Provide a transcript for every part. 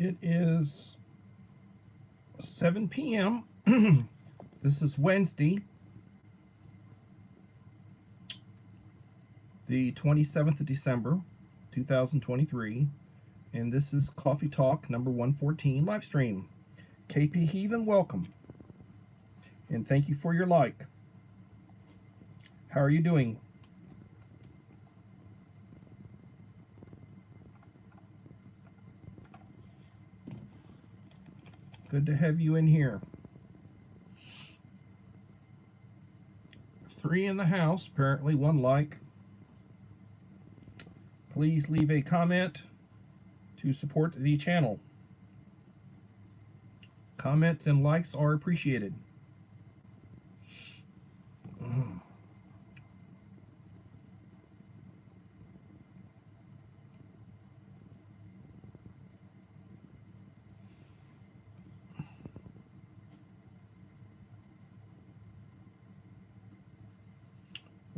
It is 7 p.m. This is Wednesday, the 27th of December, 2023, and this is Coffee Talk number 114 live stream. KP Heathen, welcome, and thank you for your like. How are you doing? Good to have you in here. 3 in the house, apparently 1 like. Please leave a comment to support the channel. Comments and likes are appreciated.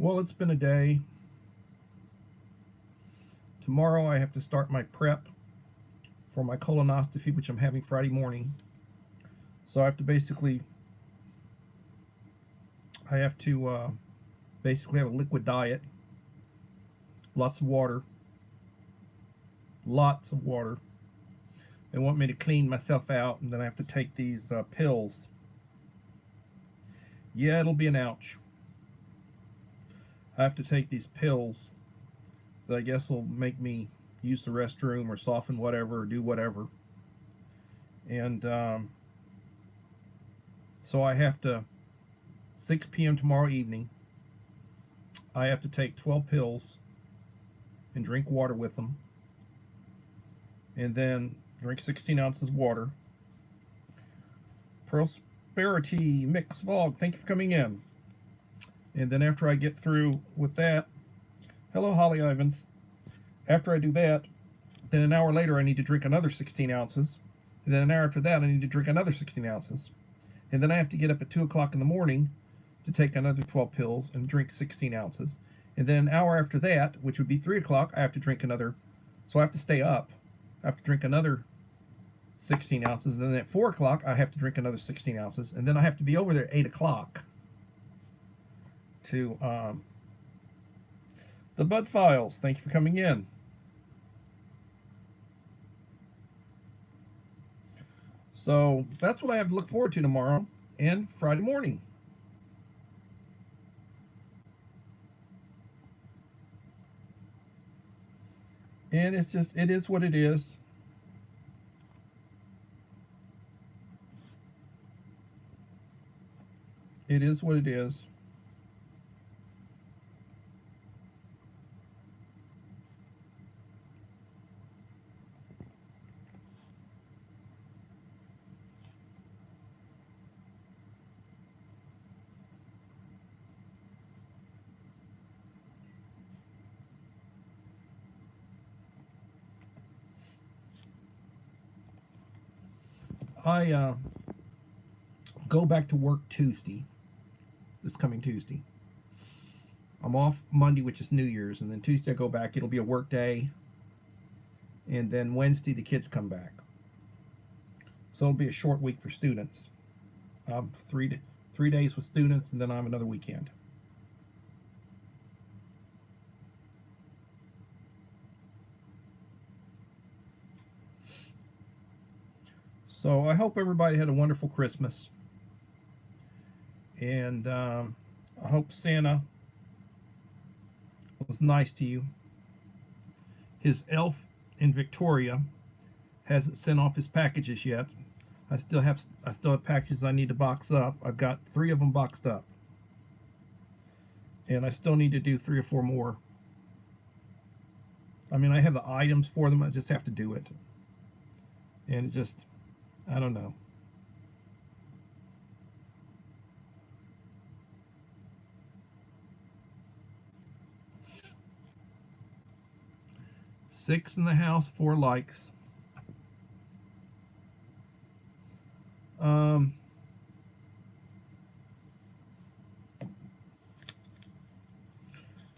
Well, it's been a day. Tomorrow I have to start my prep for my colonoscopy, which I'm having Friday morning. So I have to basically have a liquid diet, lots of water. They want me to clean myself out, and then I have to take these pills. Yeah, it'll be an ouch. I have to take these pills that I guess will make me use the restroom or soften whatever or do whatever. And so I have to, 6 p.m. tomorrow evening, I have to take 12 pills and drink water with them. And then drink 16 ounces water. Prosperity Mix Vlog, thank you for coming in. And then after I get through with that, hello Holly Ivans. After I do that, then an hour later I need to drink another 16 ounces. And then an hour after that I need to drink another 16 ounces. And then I have to get up at 2 o'clock in the morning to take another 12 pills and drink 16 ounces. And then an hour after that, which would be 3 o'clock, I have to drink another. So I have to stay up. I have to drink another 16 ounces. And then at 4 o'clock, I have to drink another 16 ounces. And then I have to be over there at 8 o'clock to the Bud Files. Thank you for coming in. So that's what I have to look forward to tomorrow and Friday morning. And it's just, it is what it is. It is what it is. I go back to work Tuesday, this coming Tuesday. I'm off Monday, which is New Year's, and then Tuesday I go back. It'll be a work day, and then Wednesday the kids come back. So it'll be a short week for students. 3 days with students, and then I have another weekend. So I hope everybody had a wonderful Christmas. And I hope Santa was nice to you. His elf in Victoria hasn't sent off his packages yet. I still have packages I need to box up. I've got 3 of them boxed up. And I still need to do 3 or 4 more. I mean, I have the items for them. I just have to do it. And it just, I don't know. Six in the house, 4 likes.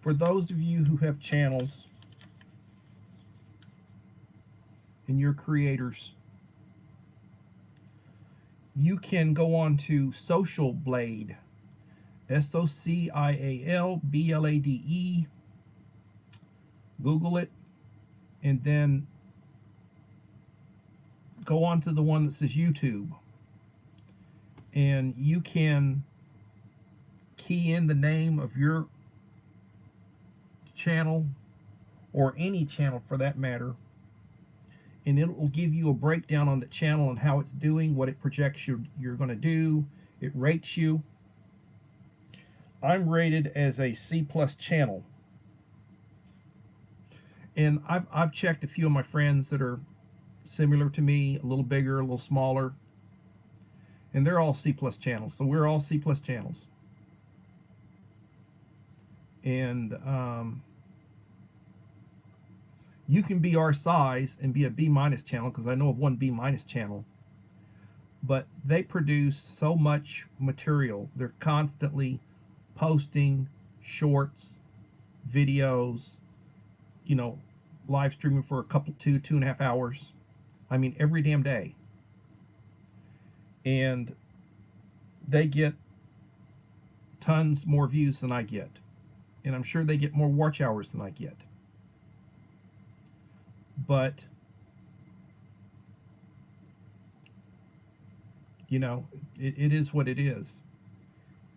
For those of you who have channels and you're creators, you can go on to Social Blade, SOCIALBLADE, Google it, and then go on to the one that says YouTube, and you can key in the name of your channel, or any channel for that matter, and it will give you a breakdown on the channel and how it's doing, what it projects you're going to do. It rates you. I'm rated as a C+ channel, and I've checked a few of my friends that are similar to me, a little bigger, a little smaller, and they're all C+ channels. So we're all C+ channels, and you can be our size and be a B- channel, because I know of one B- channel, but they produce so much material. They're constantly posting shorts, videos, live streaming for a couple, 2.5 hours. I mean, every damn day. And they get tons more views than I get. And I'm sure they get more watch hours than I get. But, it is what it is.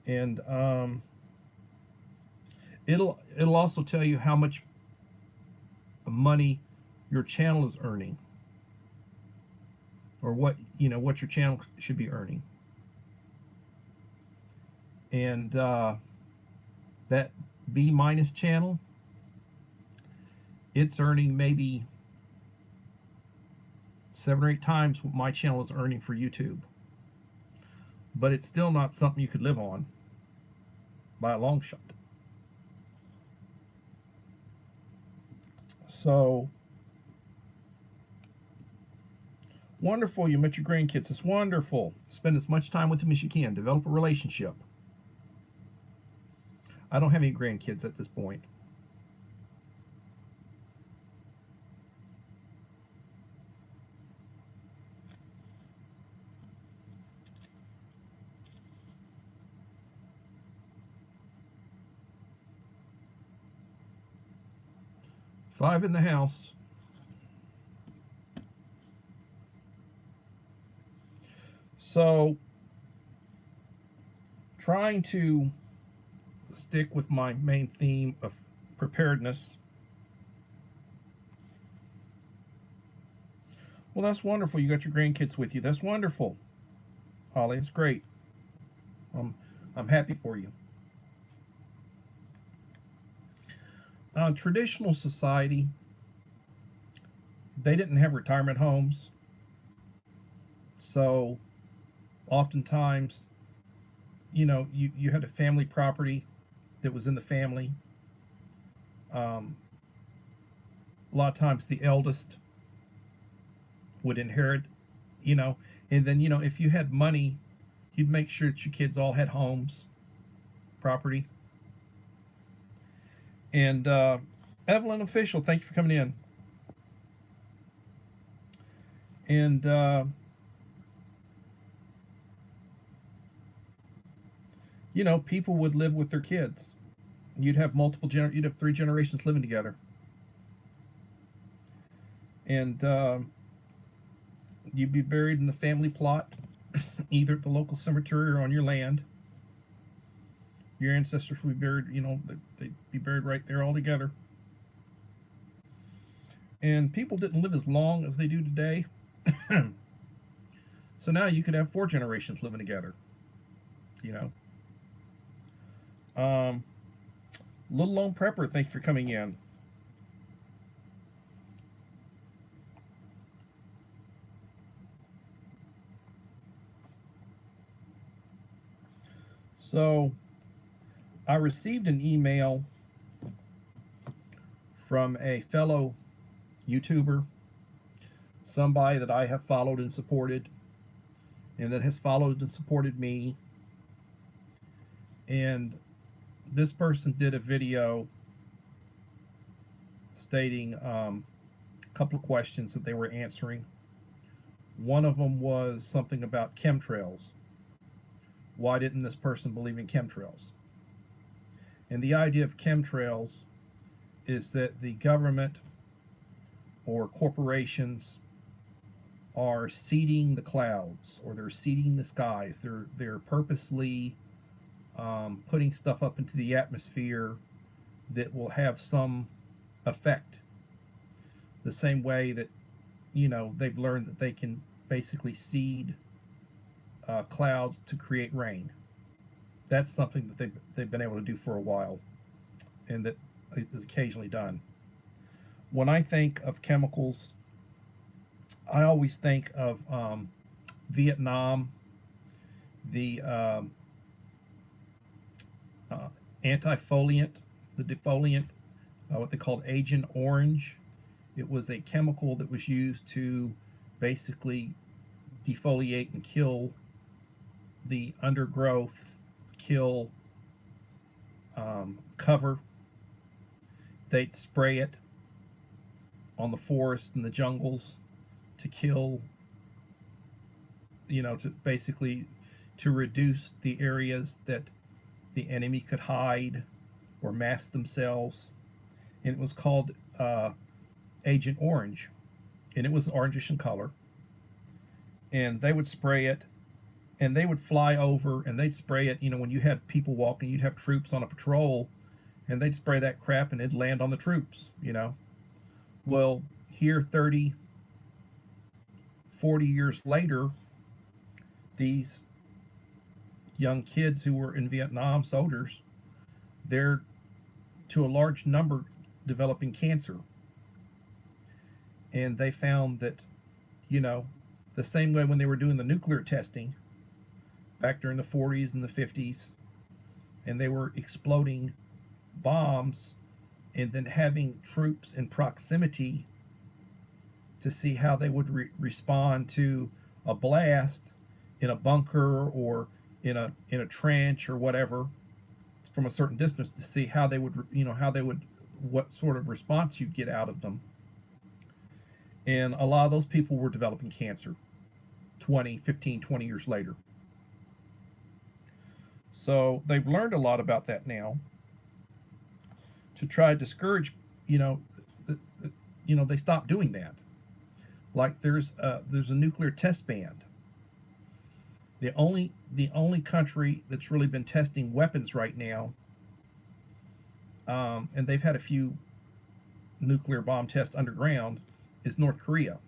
And it'll also tell you how much money your channel is earning, or what your channel should be earning. And that B- channel, it's earning maybe 7 or 8 times what my channel is earning for YouTube. But it's still not something you could live on by a long shot. So wonderful, you met your grandkids. It's wonderful. Spend as much time with them as you can. Develop a relationship. I don't have any grandkids at this point. Five in the house. So, trying to stick with my main theme of preparedness. Well, that's wonderful. You got your grandkids with you. That's wonderful, Holly. It's great. I'm happy for you. Traditional society, they didn't have retirement homes, so oftentimes, you had a family property that was in the family. A lot of times the eldest would inherit, and then, if you had money, you'd make sure that your kids all had homes, property. And Evelyn Official, thank you for coming in. And people would live with their kids. You'd have you'd have 3 generations living together. And you'd be buried in the family plot, either at the local cemetery or on your land. Your ancestors would be buried, they'd be buried right there all together. And people didn't live as long as they do today. So now you could have 4 generations living together. Little Lone Prepper, thanks for coming in. So, I received an email from a fellow YouTuber, somebody that I have followed and supported, and that has followed and supported me. And this person did a video stating a couple of questions that they were answering One of them was something about chemtrails. Why didn't this person believe in chemtrails? And the idea of chemtrails is that the government or corporations are seeding the clouds, or they're seeding the skies. They're purposely putting stuff up into the atmosphere that will have some effect. The same way that they've learned that they can basically seed clouds to create rain. That's something that they've been able to do for a while, and that is occasionally done. When I think of chemicals, I always think of Vietnam, the antifoliant, the defoliant, what they called Agent Orange. It was a chemical that was used to basically defoliate and kill the undergrowth, kill cover. They'd spray it on the forests and the jungles to kill, to basically to reduce the areas that the enemy could hide or mask themselves. And it was called Agent Orange, and it was orangish in color. And they would spray it, and they would fly over, and they'd spray it. When you had people walking, you'd have troops on a patrol, and they'd spray that crap, and it'd land on the troops. Well, here 30, 40 years later, these young kids who were in Vietnam, soldiers, they're to a large number developing cancer. And they found that, the same way when they were doing the nuclear testing back during the 40s and the 50s, and they were exploding bombs and then having troops in proximity to see how they would respond to a blast in a bunker or in a trench or whatever from a certain distance, to see how they would what sort of response you'd get out of them. And a lot of those people were developing cancer 15, 20 years later. So they've learned a lot about that now to try to discourage, they stopped doing that. Like there's a nuclear test ban. The only country that's really been testing weapons right now, and they've had a few nuclear bomb tests underground, is North Korea.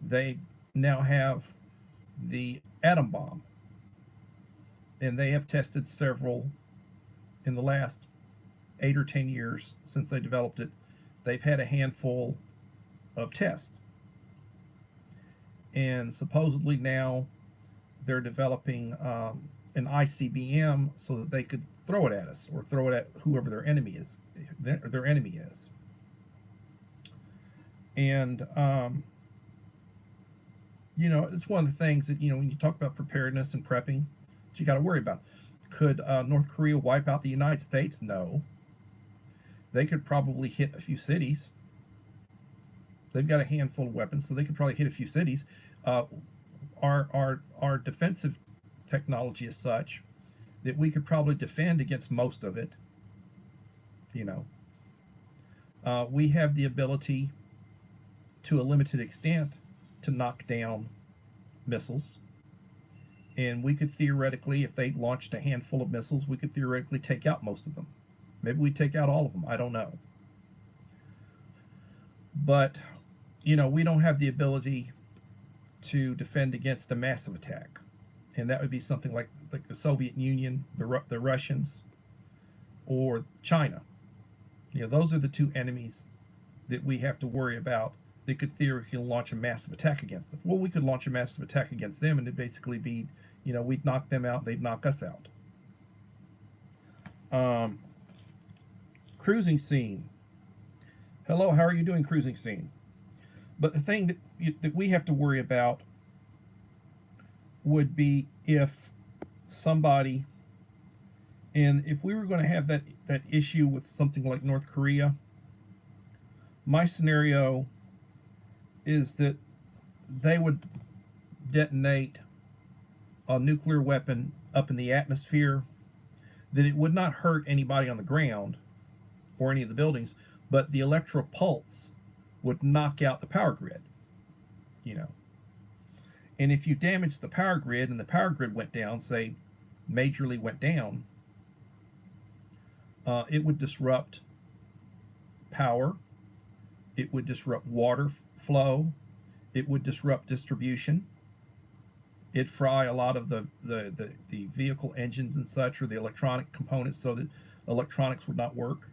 They now have the atom bomb, and they have tested several in the last 8 or 10 years since they developed it. They've had a handful of tests, and supposedly now they're developing an ICBM so that they could throw it at us or throw it at whoever their enemy is. And it's one of the things that when you talk about preparedness and prepping, that you got to worry about. Could North Korea wipe out the United States? No. They could probably hit a few cities. They've got a handful of weapons, so they could probably hit a few cities. Our defensive technology is such that we could probably defend against most of it. We have the ability, to a limited extent, to knock down missiles. And we could theoretically, if they launched a handful of missiles, we could theoretically take out most of them. Maybe we take out all of them. I don't know. But, we don't have the ability to defend against a massive attack. And that would be something like the Soviet Union, the Russians, or China. Those are the two enemies that we have to worry about. They could theoretically launch a massive attack against us. Well, we could launch a massive attack against them, and it'd basically be, we'd knock them out, they'd knock us out. Cruising scene. Hello, how are you doing, cruising scene? But the thing that we have to worry about would be if somebody, and if we were going to have that issue with something like North Korea, my scenario is that they would detonate a nuclear weapon up in the atmosphere, that it would not hurt anybody on the ground or any of the buildings, but the electro pulse would knock out the power grid, you know. And if you damage the power grid and the power grid went down, say, majorly went down, it would disrupt power, it would disrupt water flow, it would disrupt distribution, it'd fry a lot of the vehicle engines and such, or the electronic components, so that electronics would not work.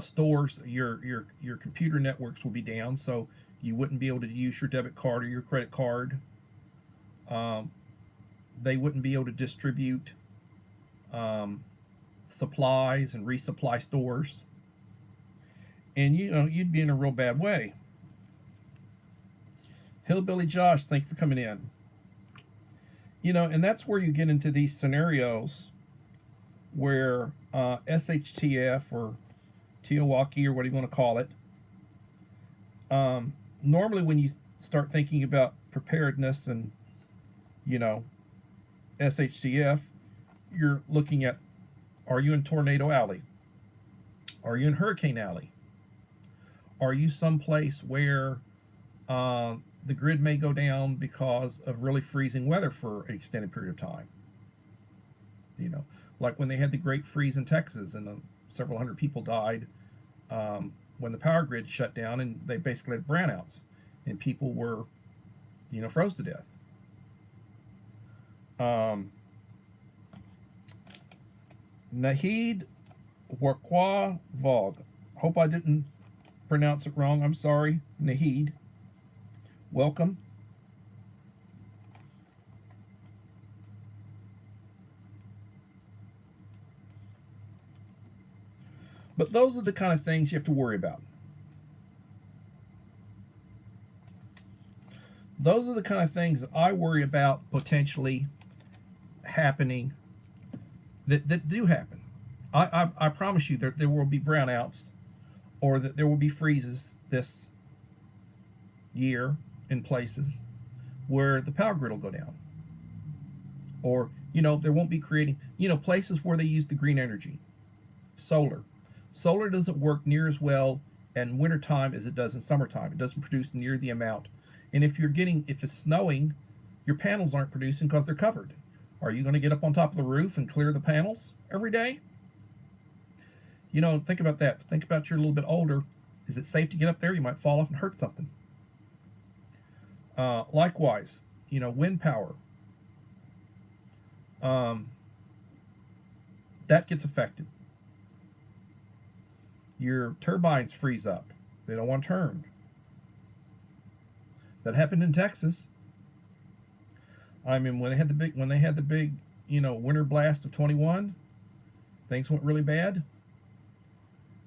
Stores, your computer networks will be down, so you wouldn't be able to use your debit card or your credit card. They wouldn't be able to distribute supplies and resupply stores, and you'd be in a real bad way. Hillbilly Josh, thank you for coming in. And that's where you get into these scenarios where SHTF or Teowaki or what do you want to call it, normally when you start thinking about preparedness and SHTF, you're looking at, are you in Tornado Alley? Are you in Hurricane Alley? Are you someplace where the grid may go down because of really freezing weather for an extended period of time? Like when they had the Great Freeze in Texas and several hundred people died when the power grid shut down, and they basically had brownouts and people were, froze to death. Nahid Warkwa Vog. Hope I didn't pronounce it wrong. I'm sorry, Nahid. Welcome. But those are the kind of things you have to worry about. Those are the kind of things that I worry about potentially happening, that do happen. I promise you there will be brownouts, or that there will be freezes this year in places where the power grid will go down. Or, there won't be creating, places where they use the green energy. Solar. Solar doesn't work near as well in wintertime as it does in summertime. It doesn't produce near the amount. And if it's snowing, your panels aren't producing because they're covered. Are you going to get up on top of the roof and clear the panels every day? Think about that. Think about you're a little bit older. Is it safe to get up there? You might fall off and hurt something. Likewise, wind power. That gets affected. Your turbines freeze up. They don't want turned. That happened in Texas. I mean, when they had the big, winter blast of 21, things went really bad.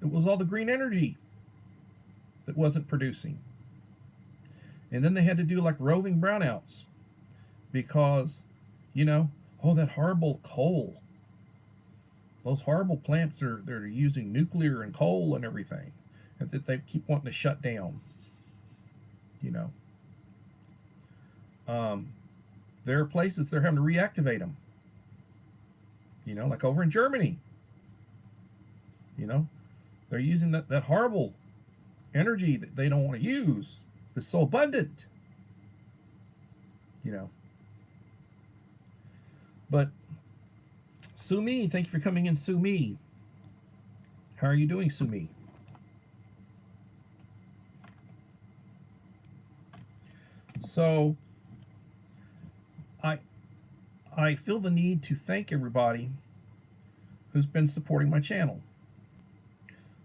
It was all the green energy that wasn't producing. And then they had to do like roving brownouts because, that horrible coal. Those horrible plants they're using nuclear and coal and everything, and that they keep wanting to shut down. There are places they're having to reactivate them. Like over in Germany. They're using that horrible energy that they don't want to use. It's so abundant. But Sumi, thank you for coming in, Sumi. How are you doing, Sumi? So, I feel the need to thank everybody who's been supporting my channel.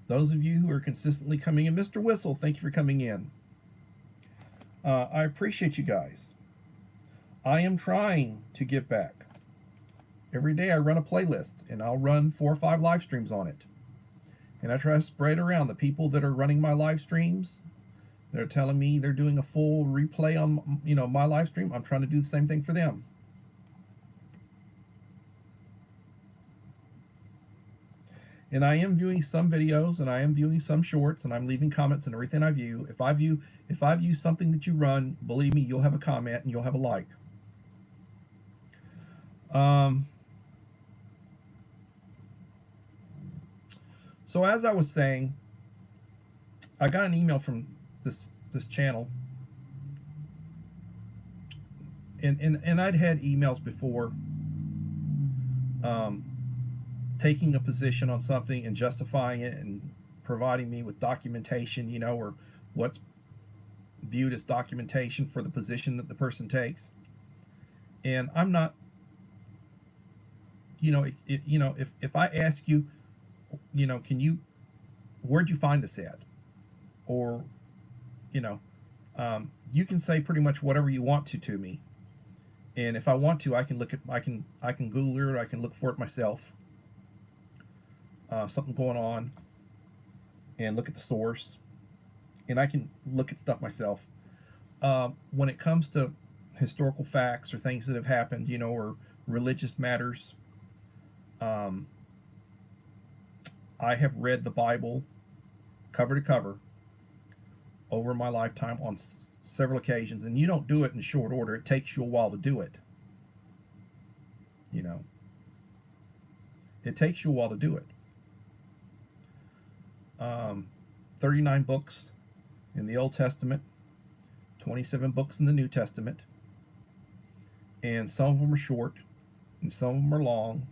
Those of you who are consistently coming in, Mr. Whistle, thank you for coming in. I appreciate you guys. I am trying to give back. Every day I run a playlist, and I'll run 4 or 5 live streams on it. And I try to spread around the people that are running my live streams. They're telling me they're doing a full replay on, my live stream. I'm trying to do the same thing for them. And I am viewing some videos, and I am viewing some shorts, and I'm leaving comments on everything I view. If I view something that you run, believe me, you'll have a comment and you'll have a like. So as I was saying, I got an email from this channel, and I'd had emails before, taking a position on something and justifying it and providing me with documentation, or what's viewed as documentation for the position that the person takes. And I'm not, if I ask you, where'd you find this at? Or, you can say pretty much whatever you want to me. And if I want to, I can Google it, or I can look for it myself. Something going on, and look at the source, and I can look at stuff myself. When it comes to historical facts or things that have happened, or religious matters, I have read the Bible cover to cover over my lifetime on several occasions, and you don't do it in short order. It takes you a while to do it. It takes you a while to do it. 39 books in the Old Testament, 27 books in the New Testament, and some of them are short, and some of them are long,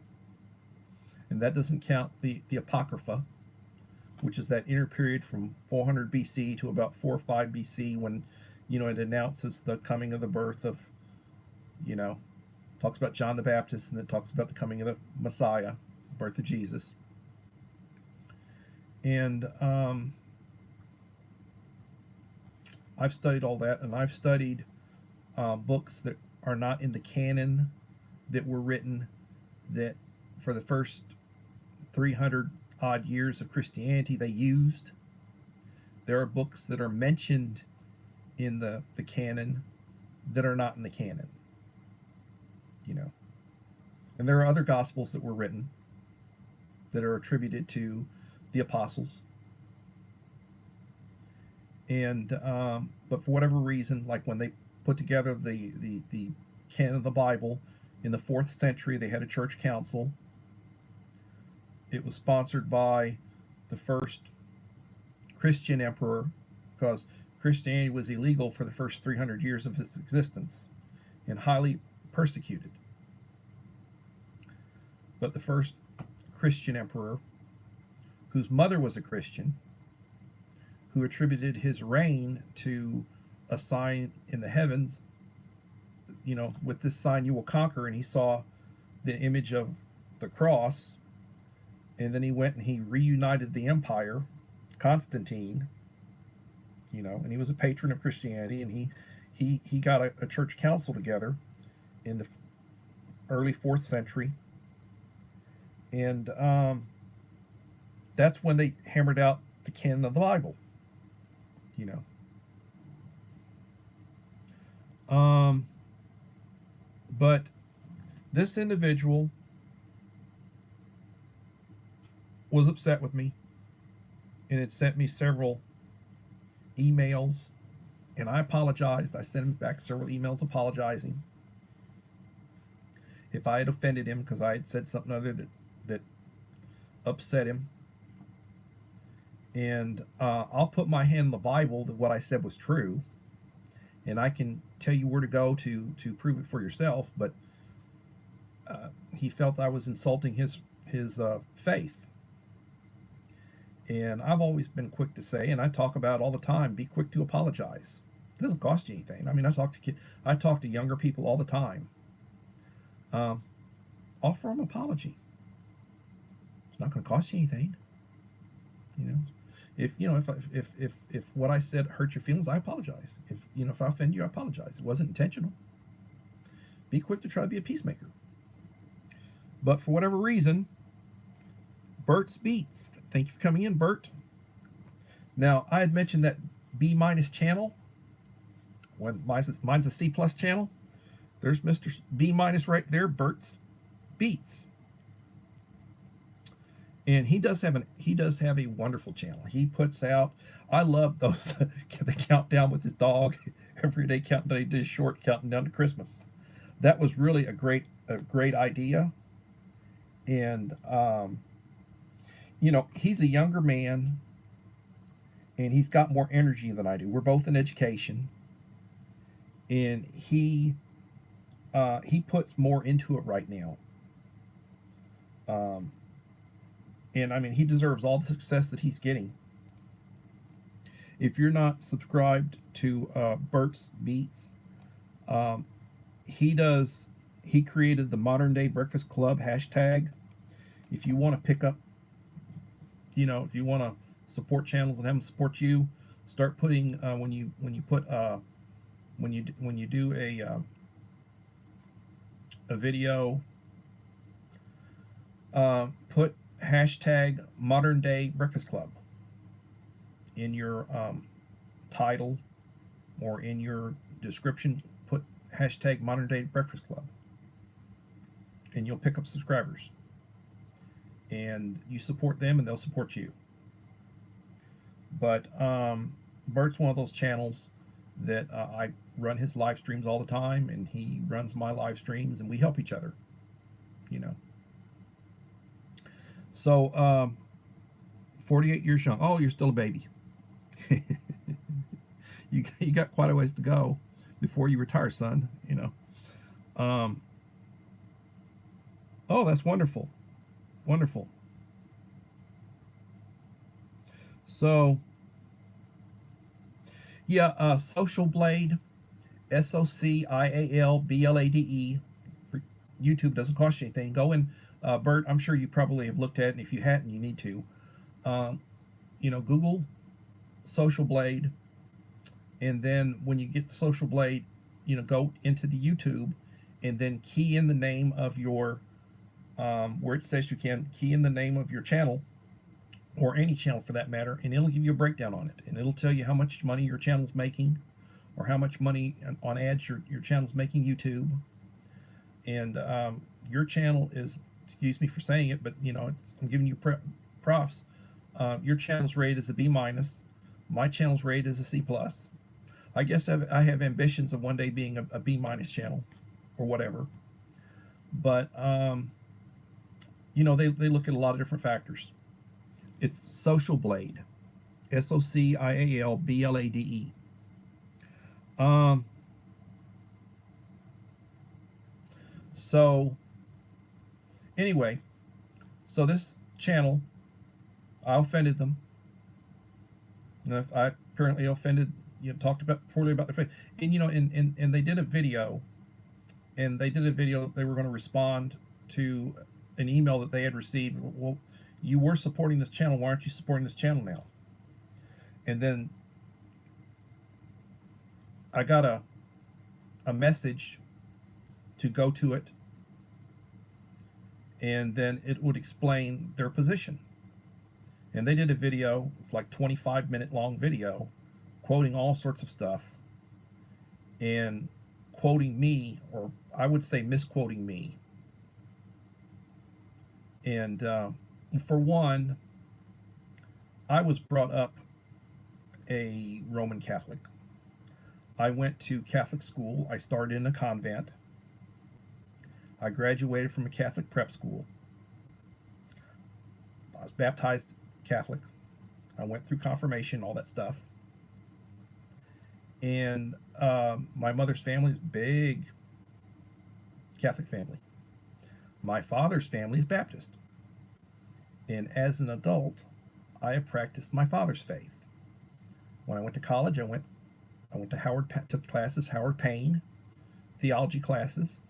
and that doesn't count the Apocrypha, which is that inner period from 400 BC to about 4 or 5 BC, when, it announces the coming of the birth of, talks about John the Baptist, and it talks about the coming of the Messiah, birth of Jesus. And I've studied all that, and I've studied books that are not in the canon, that were written, that for the first 300 odd years of Christianity they used. There are books that are mentioned in the canon that are not in the canon. And there are other gospels that were written that are attributed to the apostles. And but for whatever reason, like when they put together the canon of the Bible in the 4th century, they had a church council. It was sponsored by the first Christian emperor, because Christianity was illegal for the first 300 years of its existence and highly persecuted. But the first Christian emperor, whose mother was a Christian, who attributed his reign to a sign in the heavens, with this sign you will conquer, and he saw the image of the cross, and then he went and he reunited the empire, Constantine, and he was a patron of Christianity, and he got a church council together in the early 4th century, and that's when they hammered out the canon of the Bible. But this individual was upset with me, and it sent me several emails, and I apologized. I sent him back several emails apologizing if I had offended him, because I had said something other that upset him. And I'll put my hand in the Bible that what I said was true, and I can tell you where to go to prove it for yourself. But he felt I was insulting his faith. And I've always been quick to say, and I talk about it all the time, be quick to apologize. It doesn't cost you anything. I mean, I talk to younger people all the time. Offer them an apology. It's not going to cost you anything. If what I said hurt your feelings, I apologize. If I offend you, I apologize. It wasn't intentional. Be quick to try to be a peacemaker. But for whatever reason, Bert's Beats. Thank you for coming in, Bert. Now, I had mentioned that B- channel. When mine's a C+ channel. There's Mr. B- right there, Bert's Beats. And he does have a wonderful channel. He puts out, I love those the countdown with his dog every day, countdown. He did a short counting down to Christmas. That was really a great idea. And he's a younger man, and he's got more energy than I do. We're both in education, and he puts more into it right now. Um, and I mean, he deserves all the success that he's getting. If you're not subscribed to Bert's Beats, um, he does. He created the Modern Day Breakfast Club hashtag. If you want to pick up, if you want to support channels and have them support you, start putting when you do a video, put hashtag Modern Day Breakfast Club in your title or in your description. Put hashtag Modern Day Breakfast Club, and you'll pick up subscribers. And you support them, and they'll support you. But Bert's one of those channels that I run his live streams all the time, and he runs my live streams, and we help each other. So 48 years young. Oh, you're still a baby. you got quite a ways to go before you retire, son. Oh, that's wonderful. Wonderful. So, yeah, Social Blade, SOCIALBLADE. For YouTube, doesn't cost you anything. Go in, Bert. I'm sure you probably have looked at it, and if you hadn't, you need to. Google Social Blade, and then when you get the Social Blade, go into the YouTube, and then key in the name of your where it says you can key in the name of your channel, or any channel for that matter, and it'll give you a breakdown on it, and it'll tell you how much money your channel's making, or how much money on ads your channel's making YouTube. And your channel is, excuse me for saying it, but I'm giving you props. Your channel's rated as a B minus. My channel's rated as a C plus. I guess I have ambitions of one day being a B minus channel, or whatever. But they look at a lot of different factors. It's Social Blade, SOCIALBLADE. So anyway, so this channel, I offended them. And I apparently offended, talked about poorly about their faith, and and they did a video, they were going to respond to an email that they had received. Well, you were supporting this channel, why aren't you supporting this channel now? And then I got a message to go to it, and then it would explain their position. And they did a video, it's like 25-minute long video, quoting all sorts of stuff, and quoting me, or I would say misquoting me. And for one, I was brought up a Roman Catholic. I went to Catholic school. I started in a convent. I graduated from a Catholic prep school. I was baptized Catholic. I went through confirmation, all that stuff. And my mother's family is big Catholic family. My father's family is Baptist. And as an adult, I have practiced my father's faith. When I went to college, I went to Howard, took classes, Howard Payne, theology classes.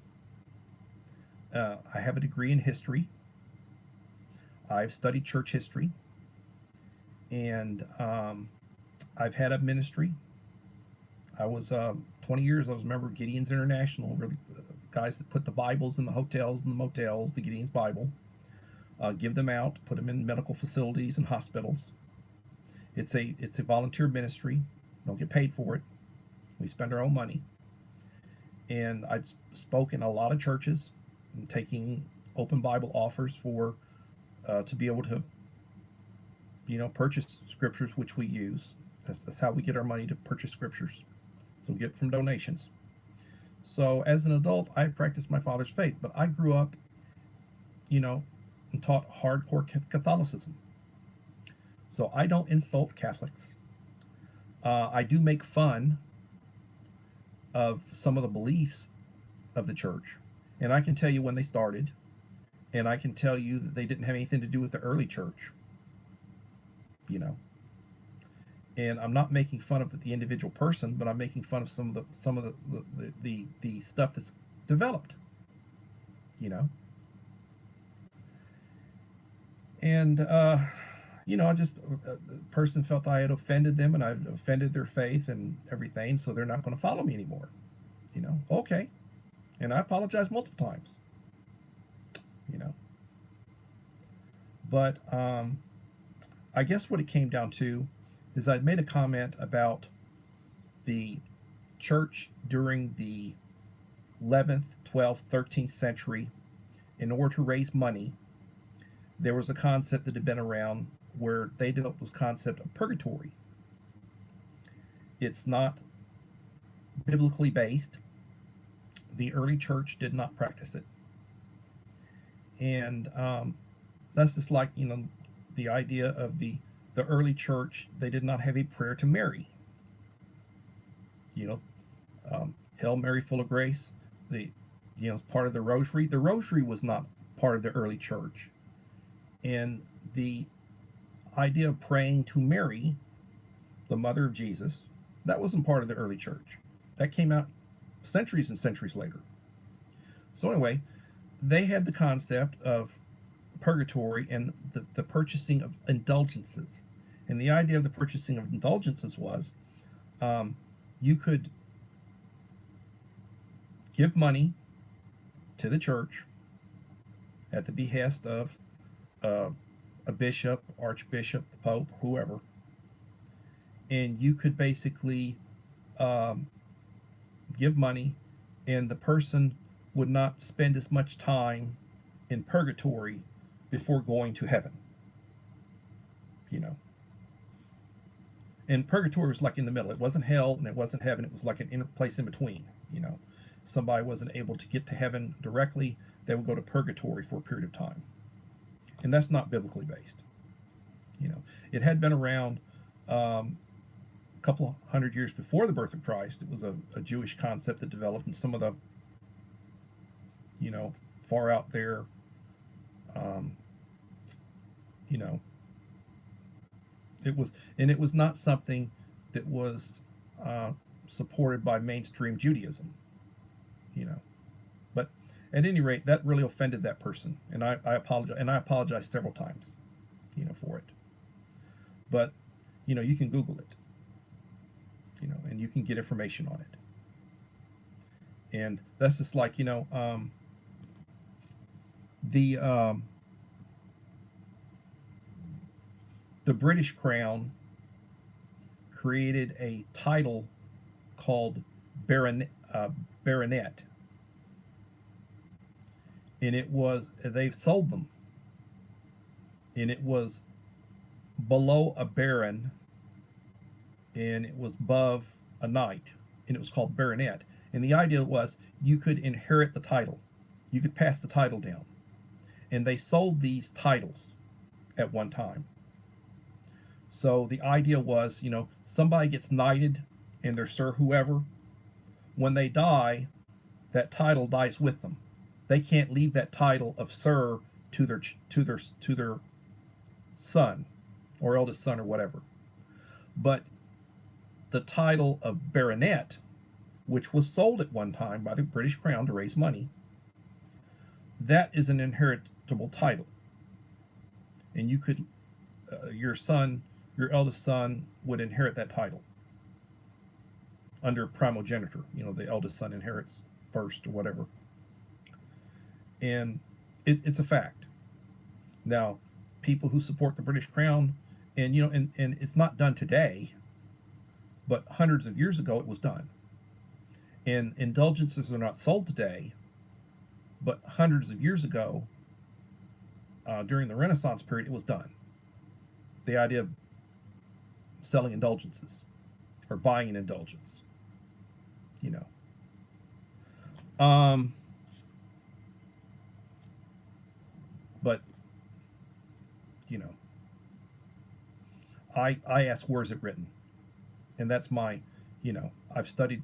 I have a degree in history. I've studied church history. And I've had a ministry. I was 20 years, I was a member of Gideon's International, really, guys that put the Bibles in the hotels and the motels, the Gideon's Bible, give them out, put them in medical facilities and hospitals. It's a volunteer ministry. Don't get paid for it. We spend our own money. And I've spoke in a lot of churches and taking open Bible offers for to be able to, purchase scriptures, which we use. That's how we get our money to purchase scriptures. So we get from donations. So as an adult, I practiced my father's faith, but I grew up, and taught hardcore Catholicism. So I don't insult Catholics. I do make fun of some of the beliefs of the church, and I can tell you when they started, and I can tell you that they didn't have anything to do with the early church. And I'm not making fun of the individual person, but I'm making fun of some of the stuff that's developed. And I just a person felt I had offended them, and I've offended their faith and everything, so they're not going to follow me anymore. Okay, and I apologize multiple times. But I guess what it came down to is I'd made a comment about the church during the 11th, 12th, 13th century. In order to raise money, there was a concept that had been around where they developed this concept of purgatory. It's not biblically based. The early church did not practice it. And that's just like, the idea of the early church. They did not have a prayer to Mary. Hail Mary, full of grace. Part of the rosary. The rosary was not part of the early church. And the idea of praying to Mary, the mother of Jesus, that wasn't part of the early church. That came out centuries and centuries later. So anyway, they had the concept of purgatory and the purchasing of indulgences. And the idea of the purchasing of indulgences was you could give money to the church at the behest of a bishop, archbishop, the pope, whoever, and you could basically give money, and the person would not spend as much time in purgatory before going to heaven. And purgatory was like in the middle. It wasn't hell and it wasn't heaven. It was like an place in between. Somebody wasn't able to get to heaven directly, they would go to purgatory for a period of time. And that's not biblically based. It had been around a couple of hundred years before the birth of Christ. It was a Jewish concept that developed, and some of the, far out there, it was not something that was supported by mainstream Judaism. But at any rate, that really offended that person, and I apologize, and I apologized several times, for it. But you can Google it, and you can get information on it. And that's just like the British Crown created a title called baronet, and they've sold them, and it was below a baron, and it was above a knight, and it was called baronet. And the idea was you could inherit the title, you could pass the title down, and they sold these titles at one time. So the idea was, somebody gets knighted and they're Sir whoever. When they die, that title dies with them. They can't leave that title of Sir to their son or eldest son or whatever. But the title of baronet, which was sold at one time by the British Crown to raise money, that is an inheritable title. And you could, your eldest son would inherit that title under primogeniture. The eldest son inherits first or whatever. And it's a fact. Now, people who support the British Crown, and and it's not done today, but hundreds of years ago it was done. And indulgences are not sold today, but hundreds of years ago, during the Renaissance period, it was done. The idea of selling indulgences or buying an indulgence, you know. But you know, I ask, where is it written? And that's my, you know, I've studied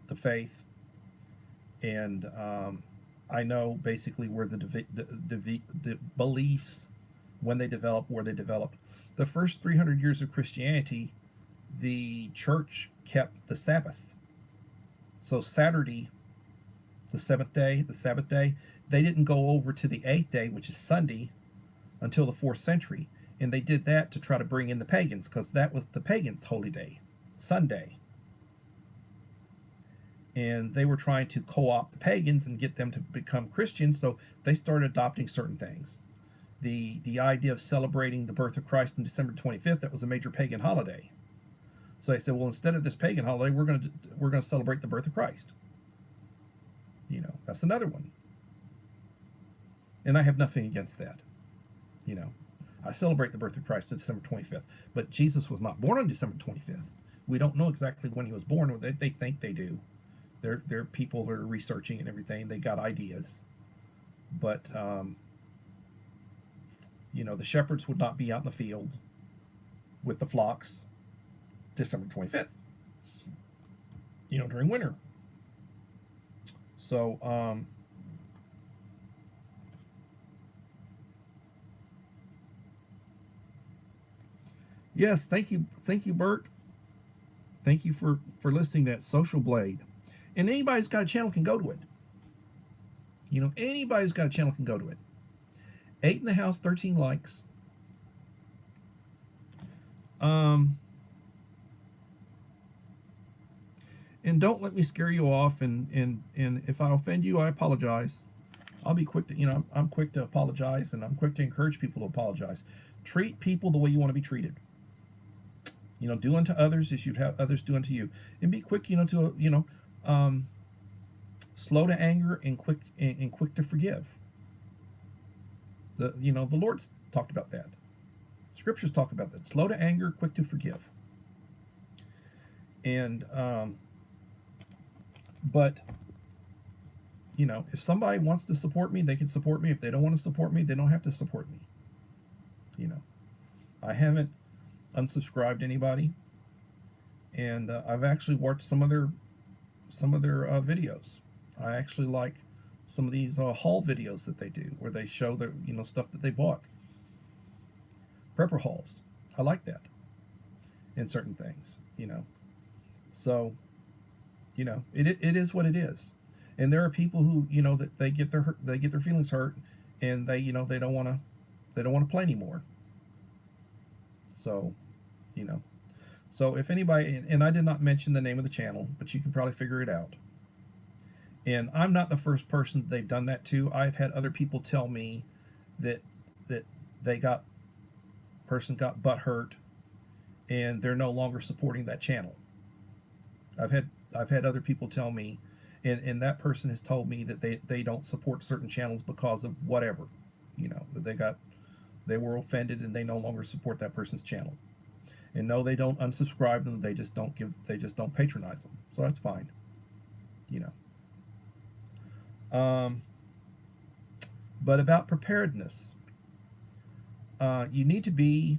the faith, and I know basically where the beliefs, when they developed, where they developed. The first 300 years of Christianity, the church kept the Sabbath. So Saturday, the Sabbath day, they didn't go over to the eighth day, which is Sunday, until the 4th century. And they did that to try to bring in the pagans, because that was the pagans' holy day, Sunday. And they were trying to co-opt the pagans and get them to become Christians, so they started adopting certain things. The idea of celebrating the birth of Christ on December 25th, that was a major pagan holiday. So they said, well, instead of this pagan holiday, we're going to celebrate the birth of Christ. You know, that's another one. And I have nothing against that. You know, I celebrate the birth of Christ on December 25th, but Jesus was not born on December 25th. We don't know exactly when he was born. They think they do. There are people that are researching and everything. They got ideas, but you know, the shepherds would not be out in the field with the flocks December 25th, you know, during winter. So, yes, thank you, Bert. Thank you for listening to that Social Blade. And anybody who's got a channel can go to it. You know, anybody who's got a channel can go to it. 8 in the house, 13 likes. And don't let me scare you off. And if I offend you, I apologize. I'll be quick to, you know, I'm quick to apologize, and I'm quick to encourage people to apologize. Treat people the way you want to be treated. You know, do unto others as you'd have others do unto you, and be quick, you know, to, you know, slow to anger and quick to forgive. You know, the Lord's talked about that. Scriptures talk about that. Slow to anger, quick to forgive. And but you know, if somebody wants to support me, they can support me. If they don't want to support me, they don't have to support me. You know, I haven't unsubscribed anybody, and I've actually watched some of their videos. I actually like some of these haul videos that they do, where they show their, you know, stuff that they bought. Prepper hauls. I like that. In certain things, you know. So, you know, it is what it is. And there are people who, you know, that they get their feelings hurt, and they, you know, they don't want to play anymore. So, you know. So if anybody, and I did not mention the name of the channel, but you can probably figure it out. And I'm not the first person they've done that to. I've had other people tell me that person got butt hurt, and they're no longer supporting that channel. I've had other people tell me, and that person has told me that they don't support certain channels because of whatever, you know, that they were offended and they no longer support that person's channel. And no, they don't unsubscribe them. They just don't patronize them. So that's fine, you know. But about preparedness, you need to be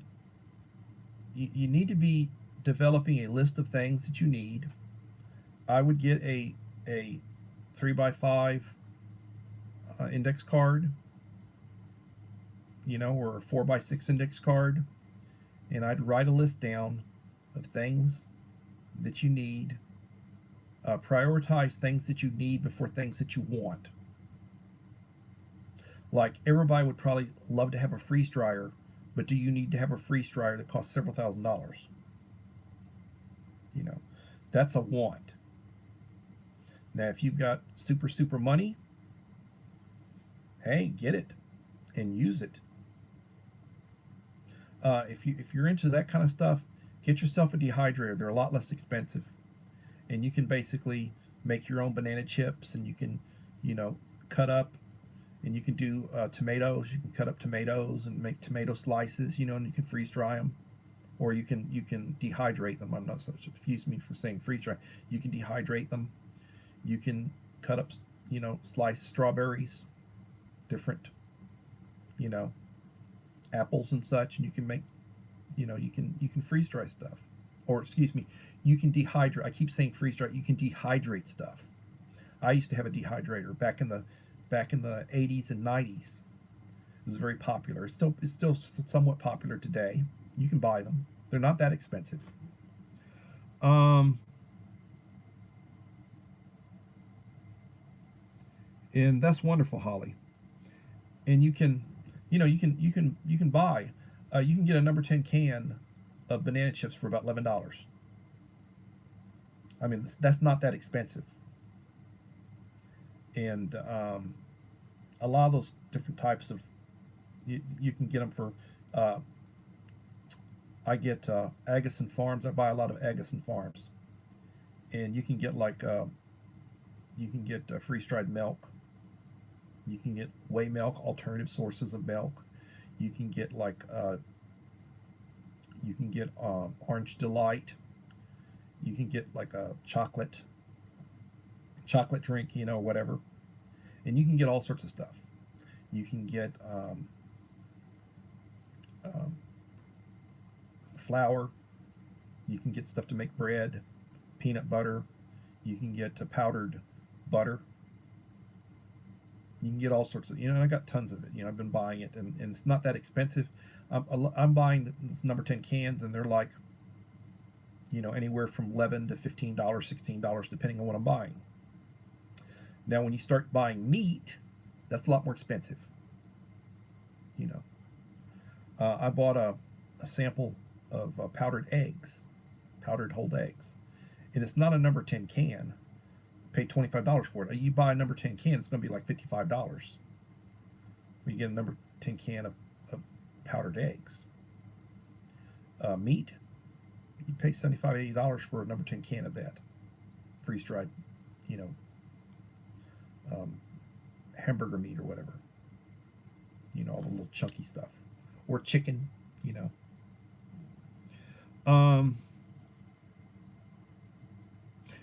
developing a list of things that you need. I would get a 3x5 index card, you know, or a 4x6 index card, and I'd write a list down of things that you need. Prioritize things that you need before things that you want. Like, everybody would probably love to have a freeze dryer, but do you need to have a freeze dryer that costs several $1,000s? You know, that's a want. Now, if you've got super money, hey, get it and use it. If you're into that kind of stuff, get yourself a dehydrator. They're a lot less expensive, and you can basically make your own banana chips, and you can, you know, cut up And you can do tomatoes. You can cut up tomatoes and make tomato slices, you know, and you can freeze dry them, or you can dehydrate them. I'm not such. Excuse me for saying freeze dry. You can dehydrate them. You can cut up, you know, sliced strawberries, different, you know, apples and such, and you can make, you know, you can freeze dry stuff, or excuse me, you can dehydrate. I keep saying freeze dry. You can dehydrate stuff. I used to have a dehydrator back in the 80s and 90s. It was very popular. It's still somewhat popular today. You can buy them. They're not that expensive. Um, and that's wonderful, Holly. And you can, you know, you can buy, you can get a number 10 can of banana chips for about $11. I mean, that's not that expensive. And a lot of those different types of, you can get them for. Uh, I get Agassiz Farms. I buy a lot of Agassiz Farms, and you can get like you can get freeze dried milk. You can get whey milk, alternative sources of milk. You can get like you can get Orange Delight. You can get like a chocolate drink, you know, whatever, and you can get all sorts of stuff. You can get um, flour. You can get stuff to make bread, peanut butter. You can get powdered butter. You can get all sorts of, you know, I got tons of it. You know, I've been buying it, and it's not that expensive. I'm buying this number 10 cans, and they're like, you know, anywhere from $11 to $15, $16, depending on what I'm buying. Now, when you start buying meat, that's a lot more expensive. You know, I bought a sample of powdered eggs, powdered whole eggs, and it's not a number 10 can. Pay $25 for it. You buy a number 10 can, it's going to be like $55. You get a number 10 can of powdered eggs. Meat, you pay $75, $80 for a number 10 can of that. Freeze dried, you know, hamburger meat or whatever. You know, all the little chunky stuff. Or chicken, you know.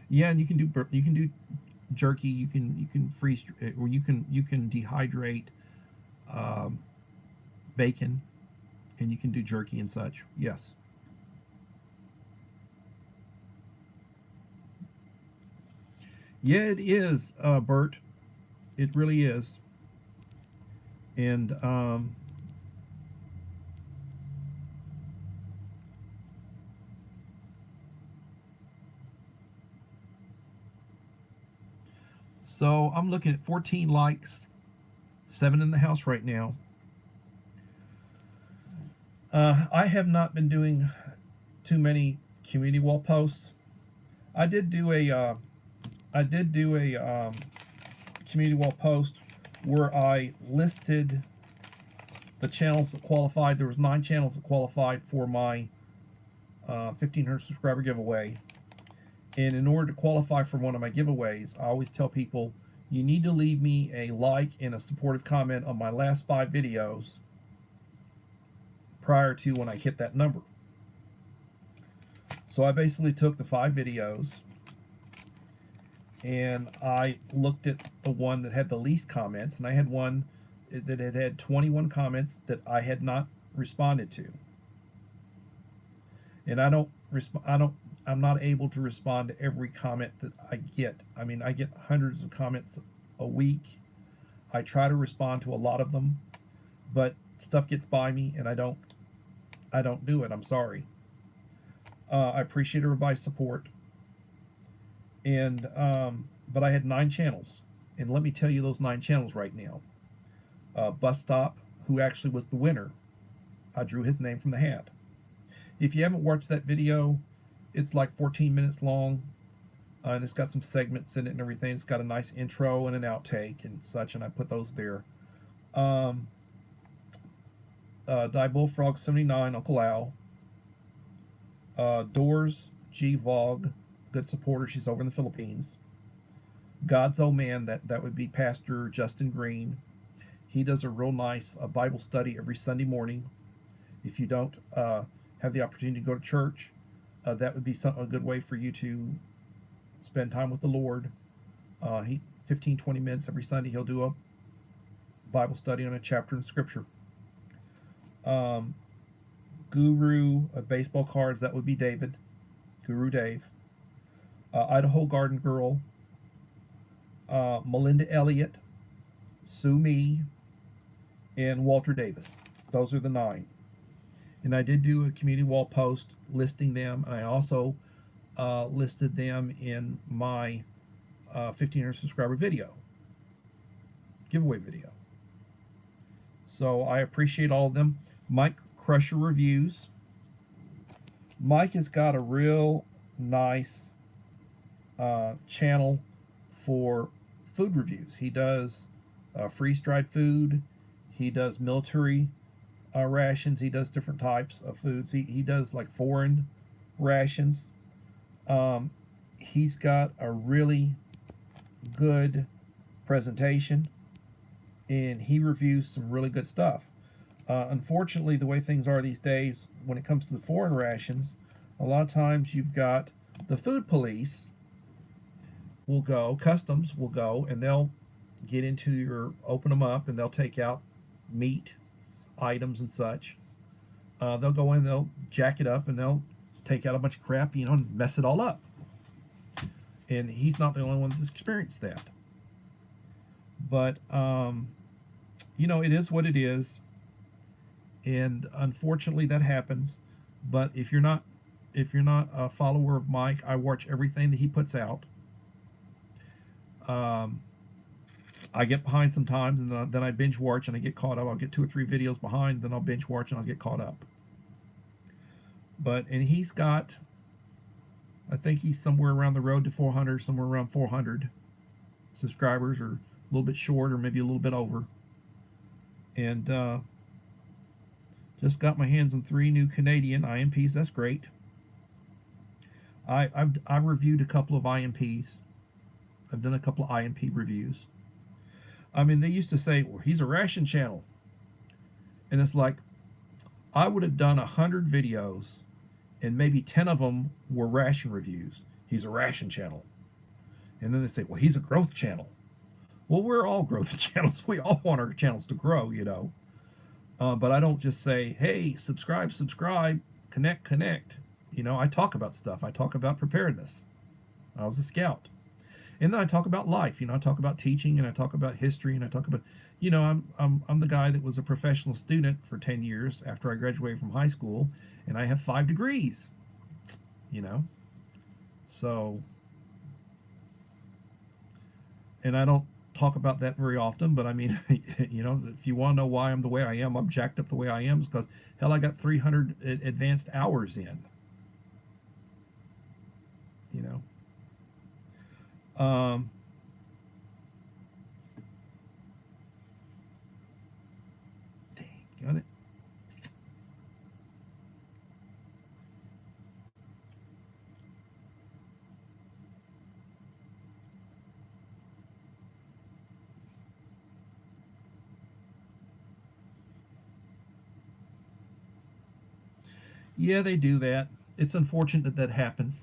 Yeah, and you can do jerky. You can freeze, or you can dehydrate um, bacon, and you can do jerky and such. Yes. Yeah, it is, Bert. It really is. And so I'm looking at 14 likes, 7 in the house right now. I have not been doing too many community wall posts. I did do a community wall post where I listed the channels that qualified. There was 9 channels that qualified for my 1,500 subscriber giveaway. And in order to qualify for one of my giveaways, I always tell people, you need to leave me a like and a supportive comment on my last 5 videos prior to when I hit that number. So I basically took the 5 videos and I looked at the one that had the least comments, and I had one that had 21 comments that I had not responded to. And I'm not able to respond to every comment that I get. I mean, I get hundreds of comments a week. I try to respond to a lot of them, but stuff gets by me and I don't do it. I'm sorry. I appreciate everybody's support. And but I had 9 channels, and let me tell you those 9 channels right now. Bus Stop, who actually was the winner, I drew his name from the hat. If you haven't watched that video, it's like 14 minutes long, and it's got some segments in it and everything. It's got a nice intro and an outtake and such, and I put those there. Die Bullfrog 79, Uncle Al. Doors G Vog, good supporter. She's over in the Philippines. God's Old Man, that would be Pastor Justin Green. He does a real nice Bible study every Sunday morning. If you don't have the opportunity to go to church, that would be a good way for you to spend time with the Lord. He 15, 20 minutes every Sunday. He'll do a Bible study on a chapter in Scripture. Guru of baseball cards, that would be David, Guru Dave. Idaho Garden Girl, Melinda Elliott, Sue Me, and Walter Davis. Those are the 9. And I did do a community wall post listing them. I also listed them in my 1,500 subscriber video, giveaway video. So I appreciate all of them. Mike Crusher Reviews. Mike has got a real nice channel for food reviews. He does freeze-dried food. He does military rations. He does different types of foods. He does like foreign rations. He's got a really good presentation, and he reviews some really good stuff. Unfortunately, the way things are these days, when it comes to the foreign rations, a lot of times you've got the food police will go, customs will go, and they'll get into your, open them up, and they'll take out meat items and such. They'll go in, they'll jack it up, and they'll take out a bunch of crap, and mess it all up. And he's not the only one that's experienced that. But, it is what it is. And unfortunately that happens. But if you're not a follower of Mike, I watch everything that he puts out. I get behind sometimes, and then I binge watch and I get caught up. I'll get 2 or 3 videos behind, then I'll binge watch and I'll get caught up. And he's got, I think he's somewhere around the road to 400, somewhere around 400 subscribers, or a little bit short, or maybe a little bit over. And just got my hands on 3 new Canadian IMPs. That's great. I've reviewed a couple of IMPs. I've done a couple of IMP reviews. I mean, they used to say, well, he's a ration channel. And it's like, I would have done 100 videos, and maybe 10 of them were ration reviews. He's a ration channel. And then they say, well, he's a growth channel. Well, we're all growth channels. We all want our channels to grow, But I don't just say, hey, subscribe, connect. I talk about stuff. I talk about preparedness. I was a scout. And then I talk about life. I talk about teaching, and I talk about history, and I talk about, I'm the guy that was a professional student for 10 years after I graduated from high school, and I have 5 degrees, So, and I don't talk about that very often, but I mean, if you want to know why I'm the way I am, I'm jacked up the way I am, is because, hell, I got 300 advanced hours in, Got it. Yeah, they do that. It's unfortunate that happens.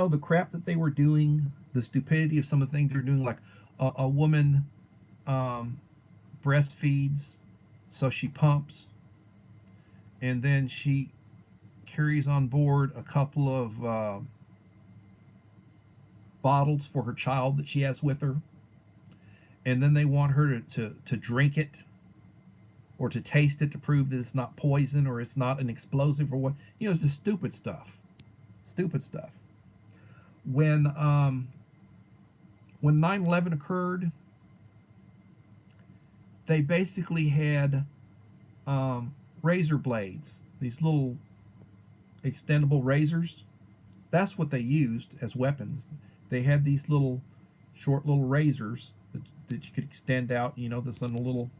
The crap that they were doing, the stupidity of some of the things they're doing, like a woman breastfeeds, so she pumps, and then she carries on board a couple of bottles for her child that she has with her, and then they want her to drink it or to taste it to prove that it's not poison or it's not an explosive or what. It's just stupid stuff. When 9/11 occurred, they basically had razor blades, these little extendable razors. That's what they used as weapons. They had these short little razors that you could extend out, this on a little.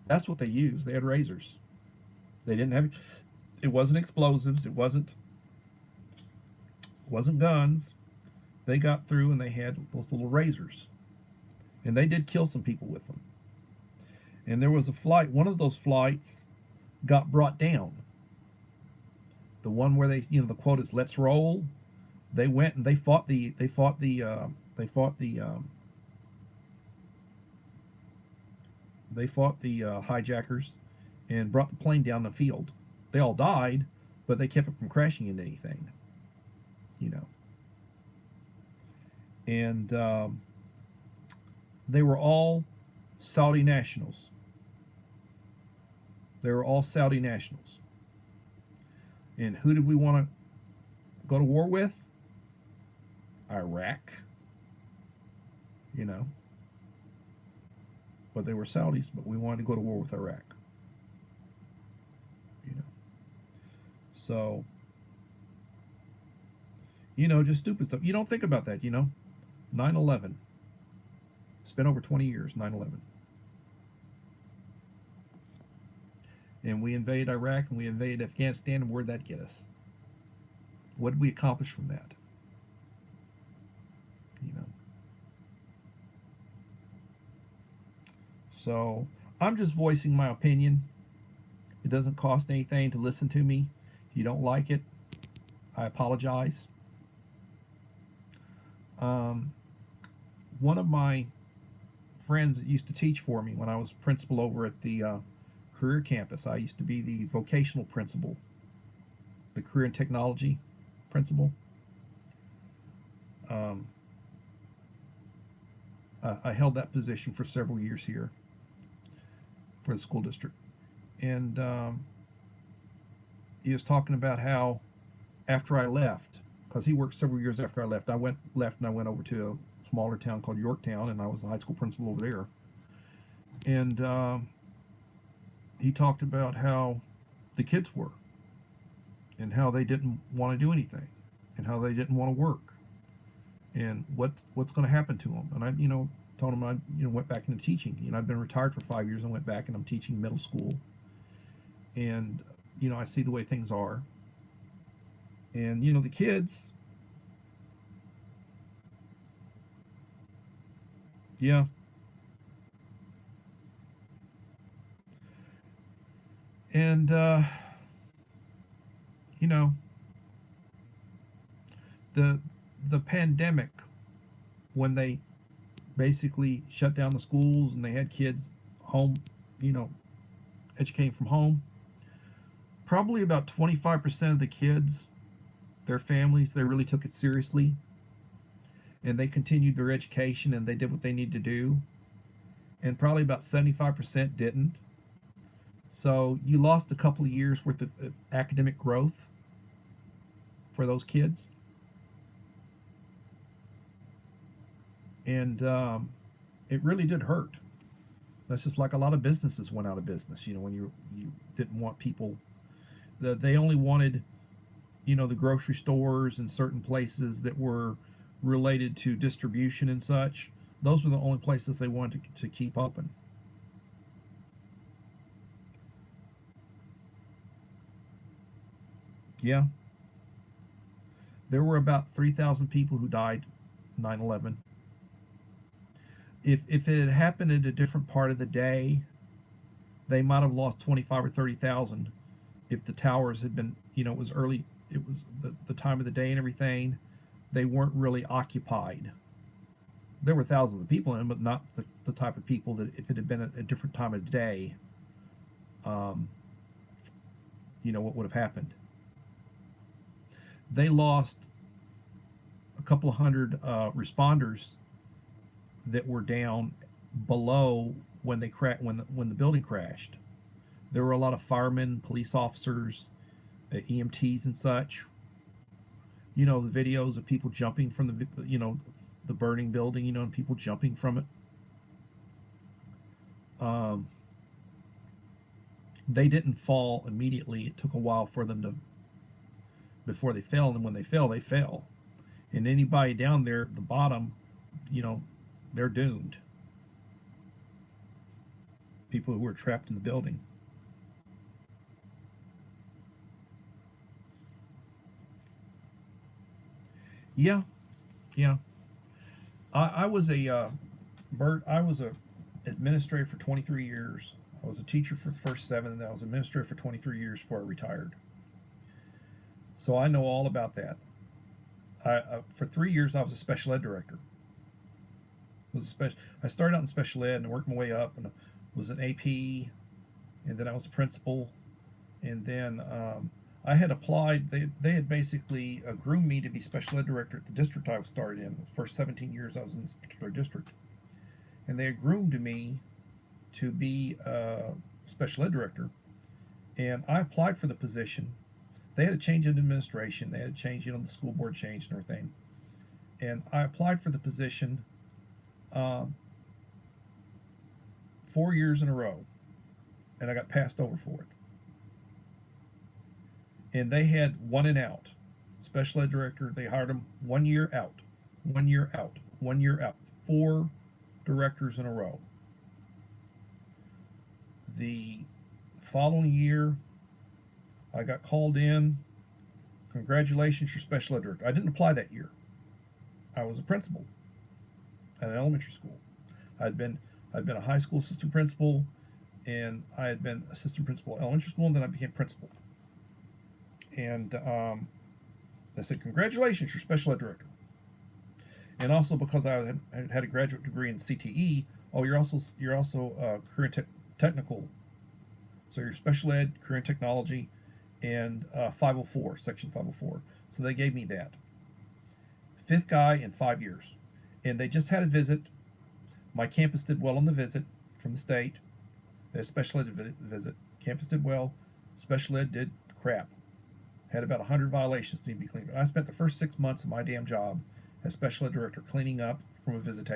That's what they used. They had razors. They didn't have, it wasn't explosives. It wasn't guns. They got through and they had those little razors. and they did kill some people with them. And there was a flight. One of those flights got brought down. The one where they, the quote is "Let's roll." They went and they fought the hijackers and brought the plane down the field. They all died, but they kept it from crashing into anything. You know, and they were all Saudi nationals. They were all Saudi nationals. And who did we want to go to war with? Iraq. You know. But they were Saudis, but we wanted to go to war with Iraq. You know. So, just stupid stuff. You don't think about that, 9/11. It's been over 20 years, 9/11. And we invaded Iraq and we invaded Afghanistan, and where'd that get us? What did we accomplish from that? So I'm just voicing my opinion. It doesn't cost anything to listen to me. If you don't like it, I apologize. One of my friends that used to teach for me when I was principal over at the career campus, I used to be the vocational principal, the career and technology principal. I held that position for several years here for the school district. And he was talking about how after I left, because he worked several years after I left, I went over to a smaller town called Yorktown, and I was the high school principal over there. And he talked about how the kids were, and how they didn't want to do anything, and how they didn't want to work, and what's going to happen to them. And I, told him I, went back into teaching. I've been retired for 5 years and went back and I'm teaching middle school. And, I see the way things are. And, the kids, yeah. And, the pandemic, when they basically shut down the schools and they had kids home, educating from home, probably about 25% of the kids, their families, they really took it seriously, and they continued their education and they did what they needed to do, and probably about 75% didn't. So you lost a couple of years worth of academic growth for those kids. And it really did hurt. That's just like a lot of businesses went out of business. When you didn't want people, they only wanted, the grocery stores and certain places that were related to distribution and such. Those were the only places they wanted to keep open. Yeah. There were about 3,000 people who died 9/11. If it had happened at a different part of the day, they might have lost 25 or 30,000. If the towers had been, it was early, it was the time of the day and everything, they weren't really occupied. There were thousands of people in them, but not the type of people that if it had been a different time of the day, what would have happened. They lost a couple of hundred responders that were down below when when the building crashed. There were a lot of firemen, police officers, EMTs and such. The videos of people jumping from the burning building, and people jumping from it. They didn't fall immediately. It took a while for them before they fell, and when they fell, they fell. And anybody down there at the bottom, they're doomed. People who were trapped in the building. Yeah, yeah. I was a Bert, I was a administrator for 23 years. I was a teacher for the first 7, and then I was administrator for 23 years before I retired. So I know all about that. For 3 years, I was a special ed director. I started out in special ed and worked my way up, and was an AP, and then I was a principal, and then I had applied. They had basically groomed me to be special ed director at the district I was started in. The first 17 years I was in this particular district, and they had groomed me to be special ed director, and I applied for the position. They had a change in administration. They had a change, the school board changed and everything, and I applied for the position 4 years in a row, and I got passed over for it. And they had one and out. Special ed director, they hired him 1 year out, 1 year out, 1 year out. 4 directors in a row. The following year, I got called in. Congratulations, you're special ed director. I didn't apply that year. I was a principal at an elementary school. I'd been a high school assistant principal, and I had been assistant principal at elementary school, and then I became principal. And they said, congratulations, you're special ed director. And also because I had a graduate degree in CTE, you're also career technical. So you're special ed, career and technology, and 504, section 504. So they gave me that. 5th guy in 5 years. And they just had a visit. My campus did well on the visit from the state. They had a special ed visit. Campus did well. Special ed did crap. Had about 100 violations to be cleaned up. I spent the first 6 months of my damn job as special ed director cleaning up from a visit.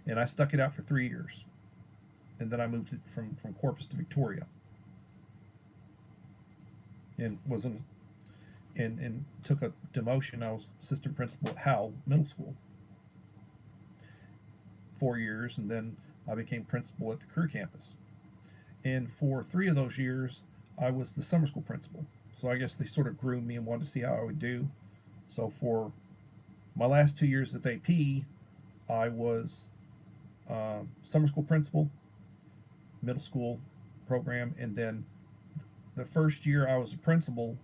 And I stuck it out for 3 years. And then I moved from Corpus to Victoria. And and took a demotion. I was assistant principal at Howell Middle School 4 years, and then I became principal at the career campus. And for 3 of those years, I was the summer school principal. So I guess they sort of groomed me and wanted to see how I would do. So for my last 2 years as AP, I was summer school principal, middle school program, and then the first year I was a principal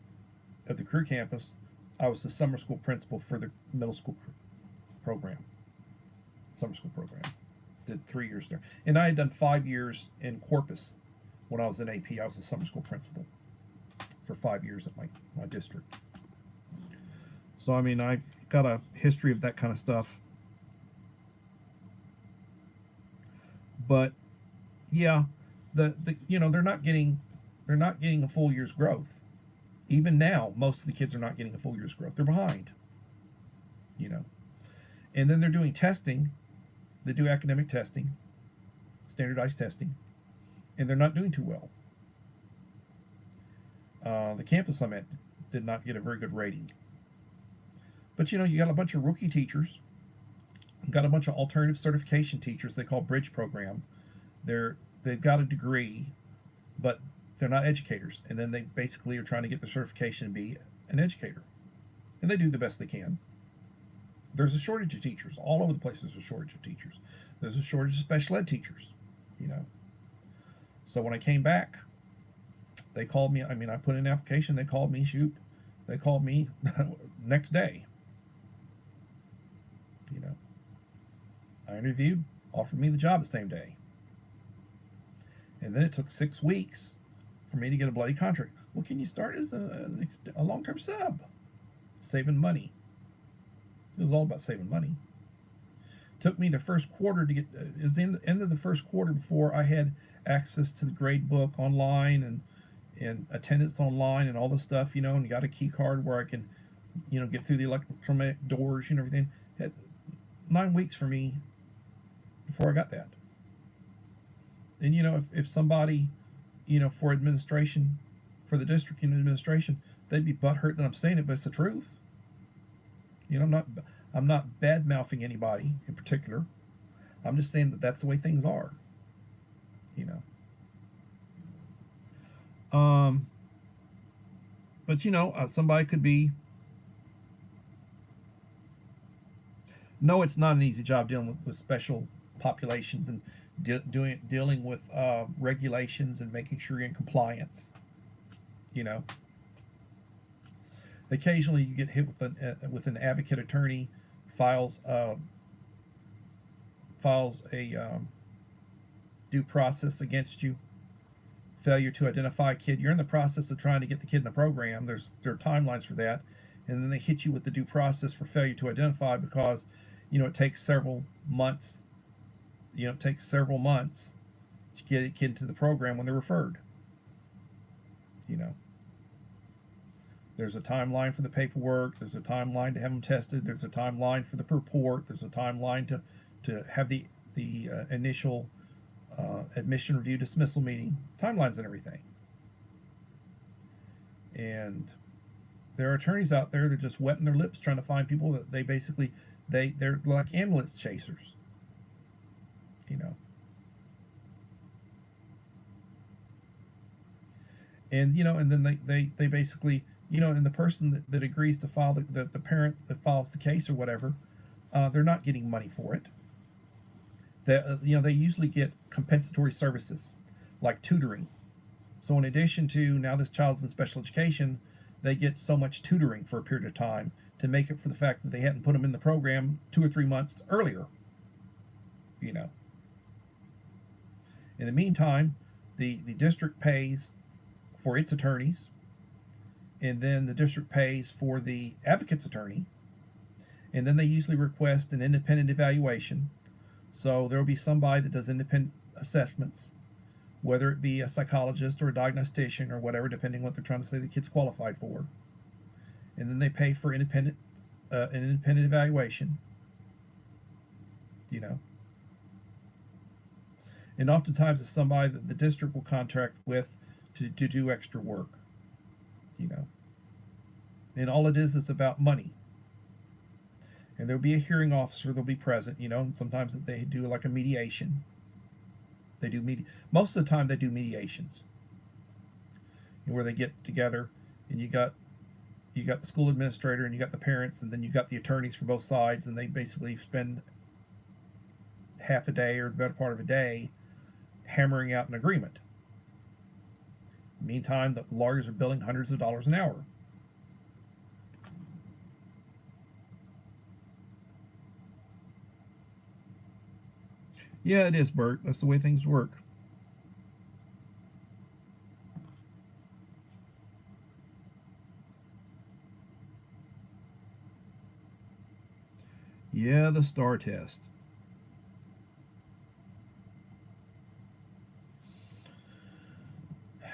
at the career campus, I was the summer school principal for the middle school program. Summer school program. Did 3 years there. And I had done 5 years in Corpus when I was in AP. I was the summer school principal for 5 years at my district. So, I mean, I got a history of that kind of stuff. But, yeah, they're not getting a full year's growth. Even now, most of the kids are not getting a full year's growth. They're behind. And then they're doing testing. They do academic testing, standardized testing, and they're not doing too well. The campus I'm at did not get a very good rating. But you got a bunch of rookie teachers. You've got a bunch of alternative certification teachers they call bridge program. They've got a degree, but they're not educators. And then they basically are trying to get the certification to be an educator. And they do the best they can. There's a shortage of teachers. All over the place there's a shortage of teachers. There's a shortage of special ed teachers, So when I came back, they called me. I put in an application. They called me, They called me next day. I interviewed, offered me the job the same day. And then it took 6 weeks for me to get a bloody contract. Well, can you start as a long-term sub? Saving money. It was all about saving money. Took me the first quarter to get, it was the end of the first quarter before I had access to the grade book online and attendance online and all this stuff, and got a key card where I can, get through the electromagnetic doors and everything. It had 9 weeks for me before I got that. And, if somebody, for administration, for the district administration, they'd be butthurt that I'm saying it, but it's the truth. I'm not bad mouthing anybody in particular. I'm just saying that that's the way things are. But somebody could be No, it's not an easy job dealing with special populations and dealing with regulations and making sure you're in compliance. You know, occasionally you get hit with an advocate attorney files files a due process against you, failure to identify a kid. You're in the process of trying to get the kid in the program. There are timelines for that, and then they hit you with the due process for failure to identify because, it takes several months. It takes several months to get a kid into the program when they're referred. You know, there's a timeline for the paperwork. There's a timeline to have them tested. There's a timeline for the report. There's a timeline to have the initial admission review dismissal meeting, timelines and everything. And there are attorneys out there that are just wetting their lips trying to find people that they basically they're like ambulance chasers. You know. And and then they basically and the person that agrees to file the parent that files the case or whatever, they're not getting money for it. They usually get compensatory services like tutoring. So in addition to now this child's in special education, they get so much tutoring for a period of time to make up for the fact that they hadn't put them in the program 2 or 3 months earlier. In the meantime, the district pays for its attorneys, and then the district pays for the advocate's attorney, and then they usually request an independent evaluation. So there will be somebody that does independent assessments, whether it be a psychologist or a diagnostician or whatever, depending what they're trying to say the kid's qualified for. And then they pay for an independent evaluation. And oftentimes it's somebody that the district will contract with to do extra work. And all it is about money. And there'll be a hearing officer that'll be present, and sometimes they do like a mediation. Most of the time they do mediations, where they get together, and you got the school administrator, and you got the parents, and then you got the attorneys for both sides, and they basically spend half a day or the better part of a day hammering out an agreement. Meantime, the lawyers are billing hundreds of dollars an hour. Yeah, it is, Bert. That's the way things work. Yeah, the STAR test.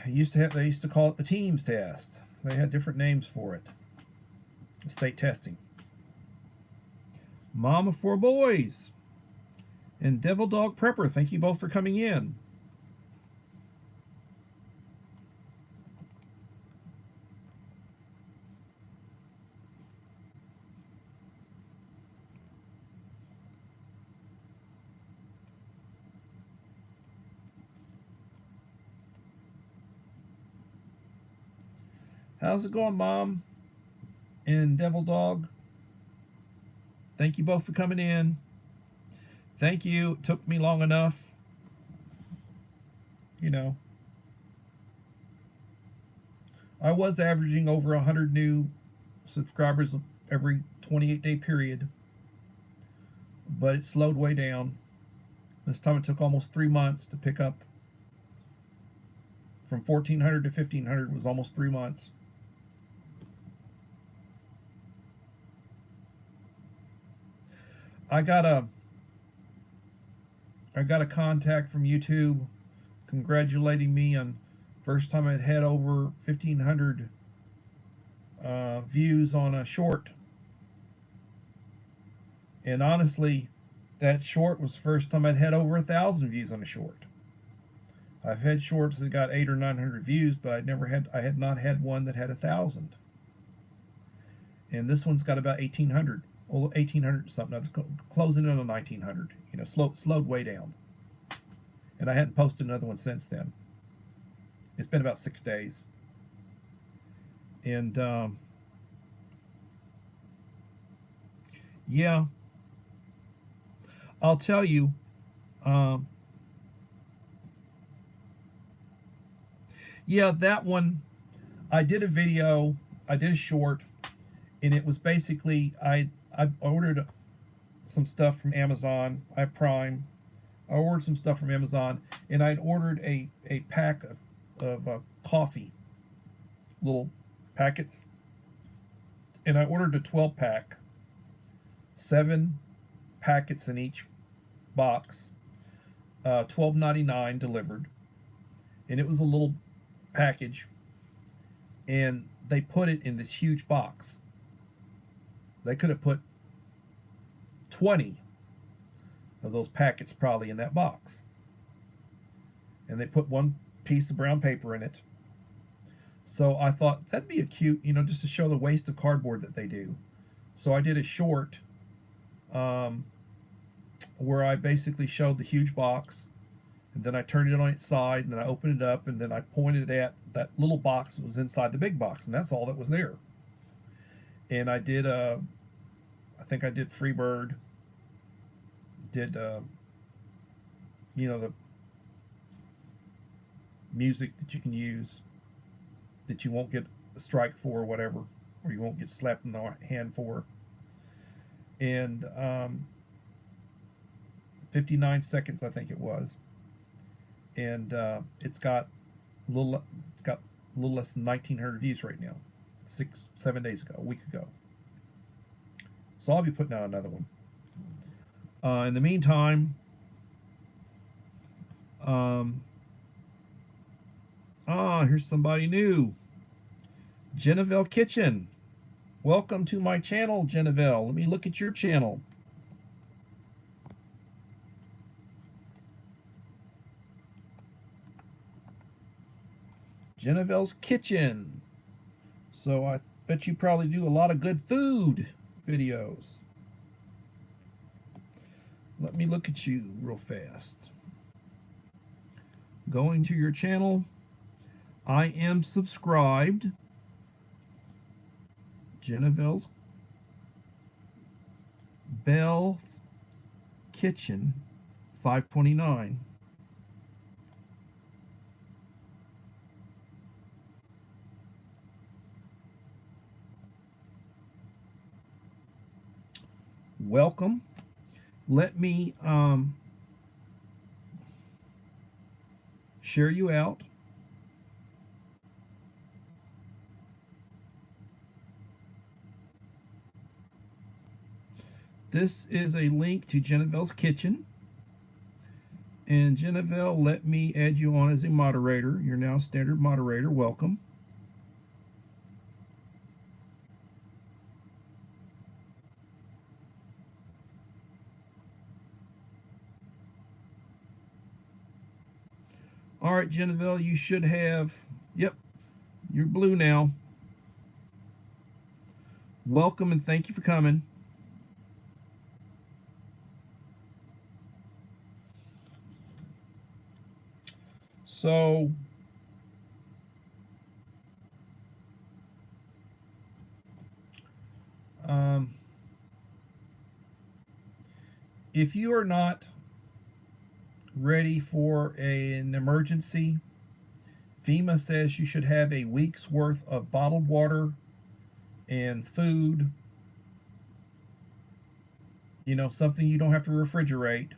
They used to call it the TEAMS test. They had different names for it. The state testing. Mom of 4 boys. And Devil Dog Prepper, thank you both for coming in. How's it going, Mom and Devil Dog? Thank you both for coming in. Thank you. It took me long enough. I was averaging over 100 new subscribers every 28-day period, but it slowed way down. This time it took almost 3 months to pick up. From 1,400 to 1,500 was almost 3 months. I got a contact from YouTube congratulating me on first time I'd had over 1,500 views on a short. And honestly, that short was the first time I'd had over 1,000 views on a short. I've had shorts that got 800 or 900 views, but I had not had one that had 1,000. And this one's got about 1,800. 1,800 something. That's closing in on 1,900. Slowed way down. And I hadn't posted another one since then. It's been about 6 days. And yeah, I'll tell you, um, yeah, that one, I did a video, I did a short, and it was basically, I ordered some stuff from Amazon. I have Prime. I ordered some stuff from Amazon, and I'd ordered a pack of coffee, little packets, and I ordered a 12 pack, 7 packets in each box, $12.99 delivered, and it was a little package, and they put it in this huge box. They could have put 20 of those packets probably in that box, and they put one piece of brown paper in it. So I thought that'd be a cute, just to show the waste of cardboard that they do. So I did a short um, where I basically showed the huge box, and then I turned it on its side, and then I opened it up, and then I pointed at that little box that was inside the big box, and that's all that was there. And I did, I think I did Freebird, did, the music that you can use that you won't get a strike for or whatever, or you won't get slapped in the hand for. And 59 seconds, I think it was. And it's got a little less than 1,900 views right now. 7 days ago, a week ago. So I'll be putting out another one. In the meantime, here's somebody new. Geneville Kitchen. Welcome to my channel, Geneville. Let me look at your channel. Geneville's Kitchen. So I bet you probably do a lot of good food videos. Let me look at you real fast. Going to your channel. I am subscribed. Geneville's Bell's Kitchen 529. Welcome. Let me share you out. This is a link to Geneville's Kitchen. And Geneville, let me add you on as a moderator. You're now a standard moderator. Welcome. All right, Geneville, you should have, yep, you're blue now. Welcome and thank you for coming. So, if you are not ready for an emergency, FEMA says you should have a week's worth of bottled water and food, something you don't have to refrigerate,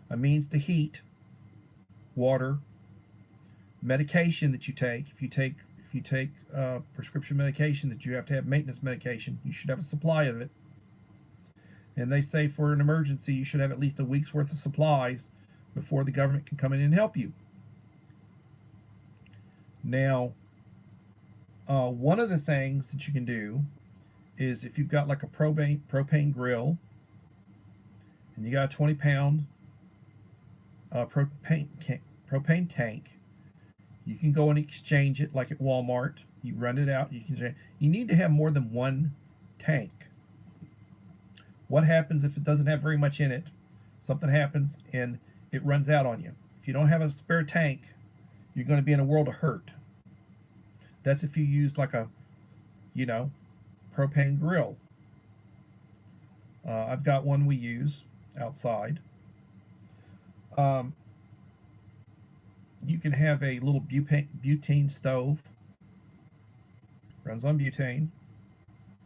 a means to heat water, medication that you take. If you take prescription medication that you have to have maintenance medication, you should have a supply of it. And they say for an emergency, you should have at least a week's worth of supplies before the government can come in and help you. Now, one of the things that you can do is if you've got like a propane grill and you got a 20-pound propane tank, you can go and exchange it like at Walmart. You run it out. You need to have more than one tank. What happens if it doesn't have very much in it? Something happens and it runs out on you. If you don't have a spare tank, you're going to be in a world of hurt. That's if you use like a, propane grill. I've got one we use. outside. Um, you can have a little butane stove, runs on butane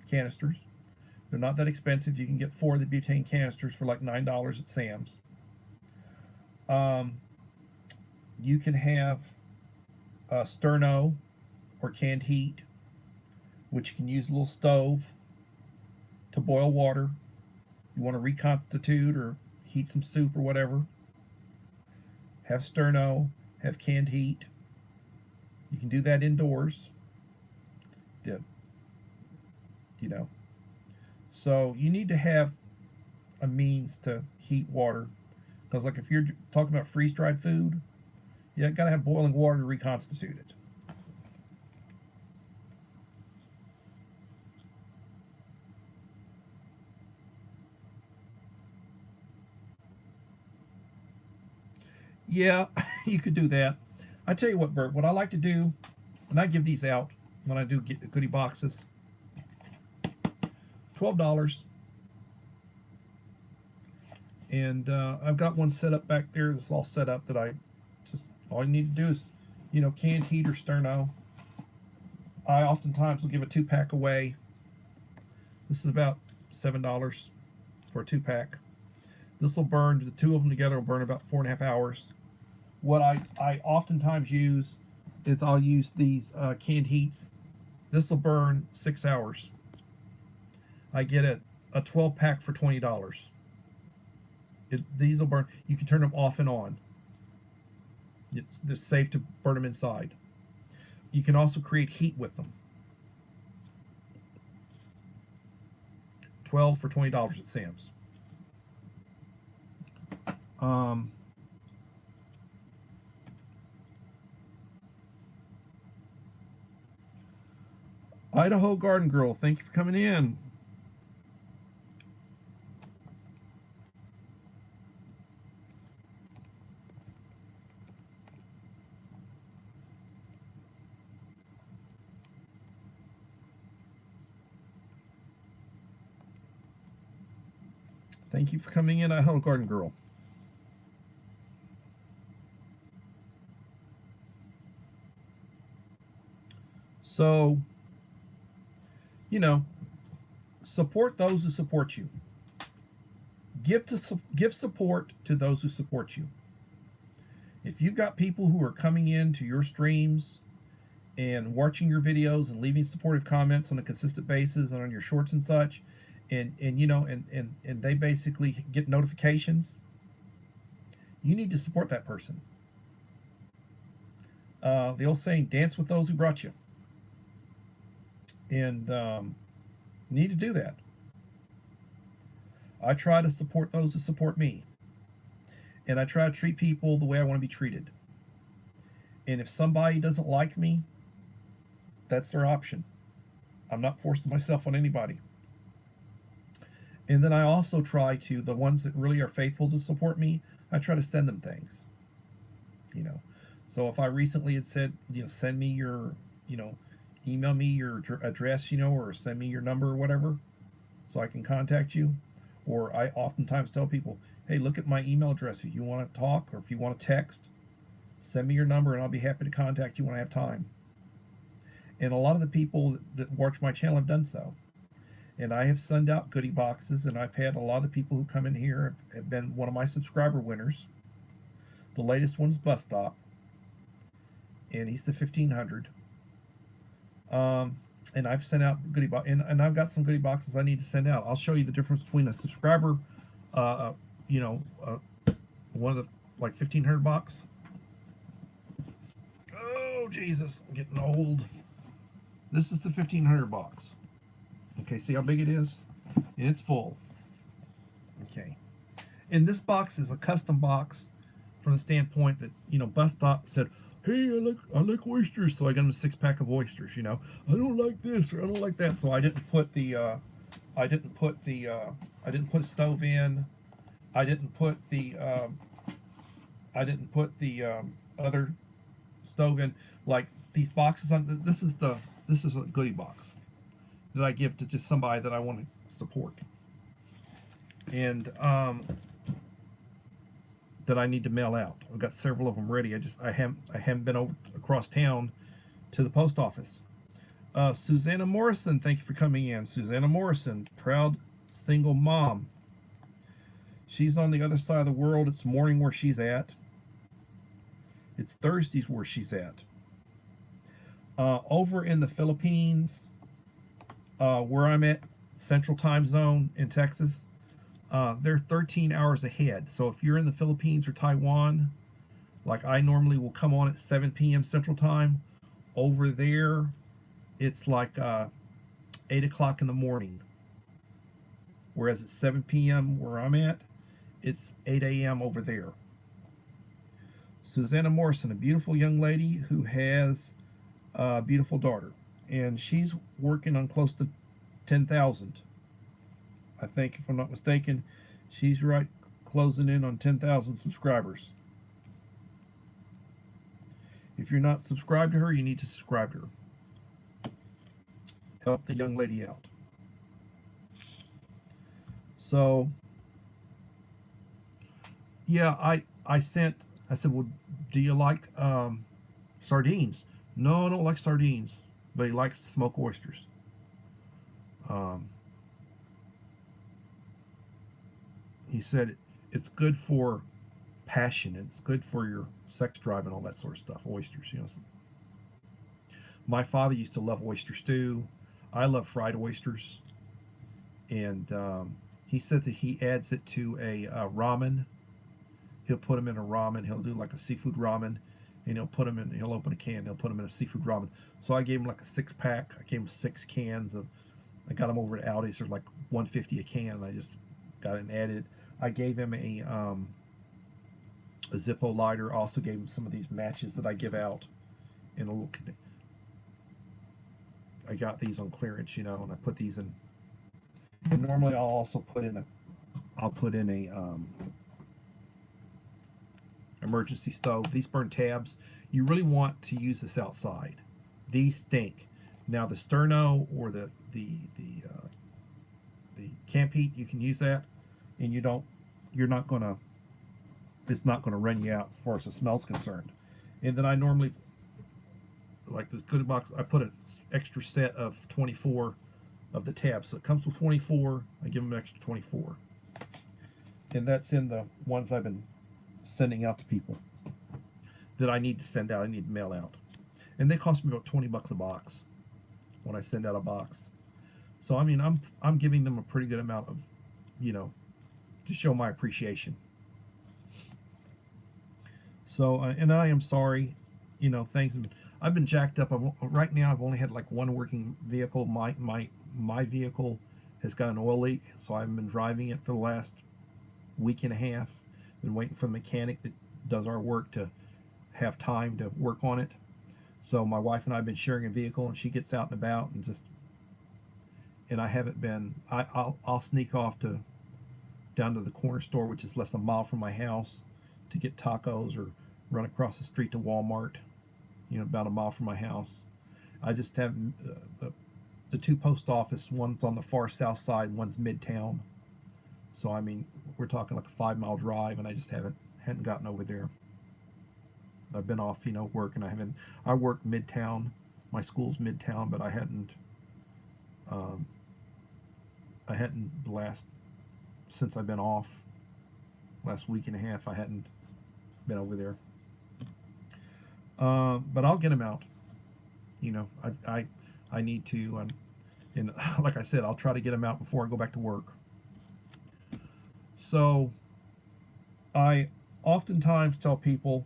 canisters. They're not that expensive. You can get 4 of the butane canisters for like $9 at Sam's. Um, you can have a sterno or canned heat, which you can use a little stove to boil water. You want to reconstitute or heat some soup or whatever. Have sterno, have canned heat. You can do that indoors. Yeah, you know. So you need to have a means to heat water. Because like if you're talking about freeze-dried food, you got to have boiling water to reconstitute it. Yeah, you could do that. I tell you what, Bert, what I like to do when I give these out, when I do get the goodie boxes, $12. And I've got one set up back there that's all set up that I just, all you need to do is, canned heat or sterno. I oftentimes will give a 2-pack away. This is about $7 for a 2-pack. This will burn, the 2 of them together will burn about 4.5 hours. What I oftentimes use is I'll use these canned heats. This will burn 6 hours. I get a 12-pack for $20. These will burn. You can turn them off and on. It's safe to burn them inside. You can also create heat with them. 12 for $20 at Sam's. Idaho Garden Girl, thank you for coming in. Thank you for coming in, Idaho Garden Girl. So, support those who support you. Give support to those who support you. If you've got people who are coming into your streams and watching your videos and leaving supportive comments on a consistent basis and on your shorts and such, and they basically get notifications, you need to support that person. The old saying, dance with those who brought you. And need to do that. I try to support those who support me. And I try to treat people the way I want to be treated. And if somebody doesn't like me, that's their option. I'm not forcing myself on anybody. And then I also try to, the ones that really are faithful to support me, I try to send them things. So if I recently had said, send me your, email me your address, or send me your number or whatever, so I can contact you. Or I oftentimes tell people, hey, look at my email address. If you want to talk or if you want to text, send me your number and I'll be happy to contact you when I have time. And a lot of the people that watch my channel have done so. And I have sent out goodie boxes, and I've had a lot of people who come in here have been one of my subscriber winners. The latest one's Bus Stop, and he's the 1500. And I've sent out goodie box, and I've got some goodie boxes I need to send out. I'll show you the difference between a subscriber, one of the like 1500 box. Oh Jesus, I'm getting old. This is the 1500 box. Okay, see how big it is? And it's full. Okay. And this box is a custom box from the standpoint that, Bus Stop said, hey, I like oysters, so I got him a 6-pack of oysters, I don't like this or I don't like that, so I didn't put I didn't put a stove in. I didn't put the other stove in. Like these boxes on this is a goodie box that I give to just somebody that I want to support. And that I need to mail out. I've got several of them ready. I haven't been over across town to the post office. Susanna Morrison, thank you for coming in. Susanna Morrison, proud single mom. She's on the other side of the world. It's morning where she's at. It's Thursdays where she's at. Over in the Philippines, where I'm at, Central Time Zone in Texas, they're 13 hours ahead. So if you're in the Philippines or Taiwan, like I normally will come on at 7 p.m. Central Time, over there it's like 8 o'clock in the morning. Whereas at 7 p.m. where I'm at, it's 8 a.m. over there. Susanna Morrison, a beautiful young lady who has a beautiful daughter. And she's working on close to 10,000. I think, if I'm not mistaken, she's right closing in on 10,000 subscribers. If you're not subscribed to her, you need to subscribe to her. Help the young lady out. So, yeah, I said, well, do you like sardines? No, I don't like sardines, but he likes to smoke oysters. He said it's good for passion, and it's good for your sex drive and all that sort of stuff. Oysters, you know. My father used to love oyster stew. I love fried oysters, and he said that he adds it to a ramen. He'll put them in a ramen. He'll do like a seafood ramen, and he'll put them in. He'll open a can. He'll put them in a seafood ramen. So I gave him like a 6-pack. I gave him 6 cans of. I got them over at Aldi's. They're like $1.50 a can. And I just got it and added. I gave him a Zippo lighter. Also gave him some of these matches that I give out in a little. I got these on clearance, you know, and I put these in. And normally I'll also put in a. I'll put in a emergency stove. These burn tabs. You really want to use this outside. These stink. Now the sterno or the camp heat, you can use that, and you're not gonna. It's not gonna run you out as far as the smell's concerned. And then I normally, like this good box, I put an extra set of 24 of the tabs. So it comes with 24. I give them an extra 24, and that's in the ones I've been sending out to people that I need to send out. I need to mail out, and they cost me about $20 a box when I send out a box. So I mean, I'm giving them a pretty good amount of, you know, to show my appreciation. So and I am sorry, you know, things have been, I've been jacked up. Right now I've only had like one working vehicle. My vehicle has got an oil leak, so I've been driving it for the last week and a half. Been waiting for the mechanic that does our work to have time to work on it. So my wife and I have been sharing a vehicle, and she gets out and about and just, and I haven't been. I'll sneak off to down to the corner store, which is less than a mile from my house, to get tacos, or run across the street to Walmart, you know, about a mile from my house. I just haven't. The 2 post office, one's on the far south side, one's midtown. So I mean, we're talking like a 5-mile drive, and I just hadn't gotten over there. I've been off, you know, work, and I work midtown. My school's midtown, but I hadn't the last, since I've been off, last week and a half, I hadn't been over there. But I'll get them out. You know, I need to, and like I said, I'll try to get them out before I go back to work. So I oftentimes tell people,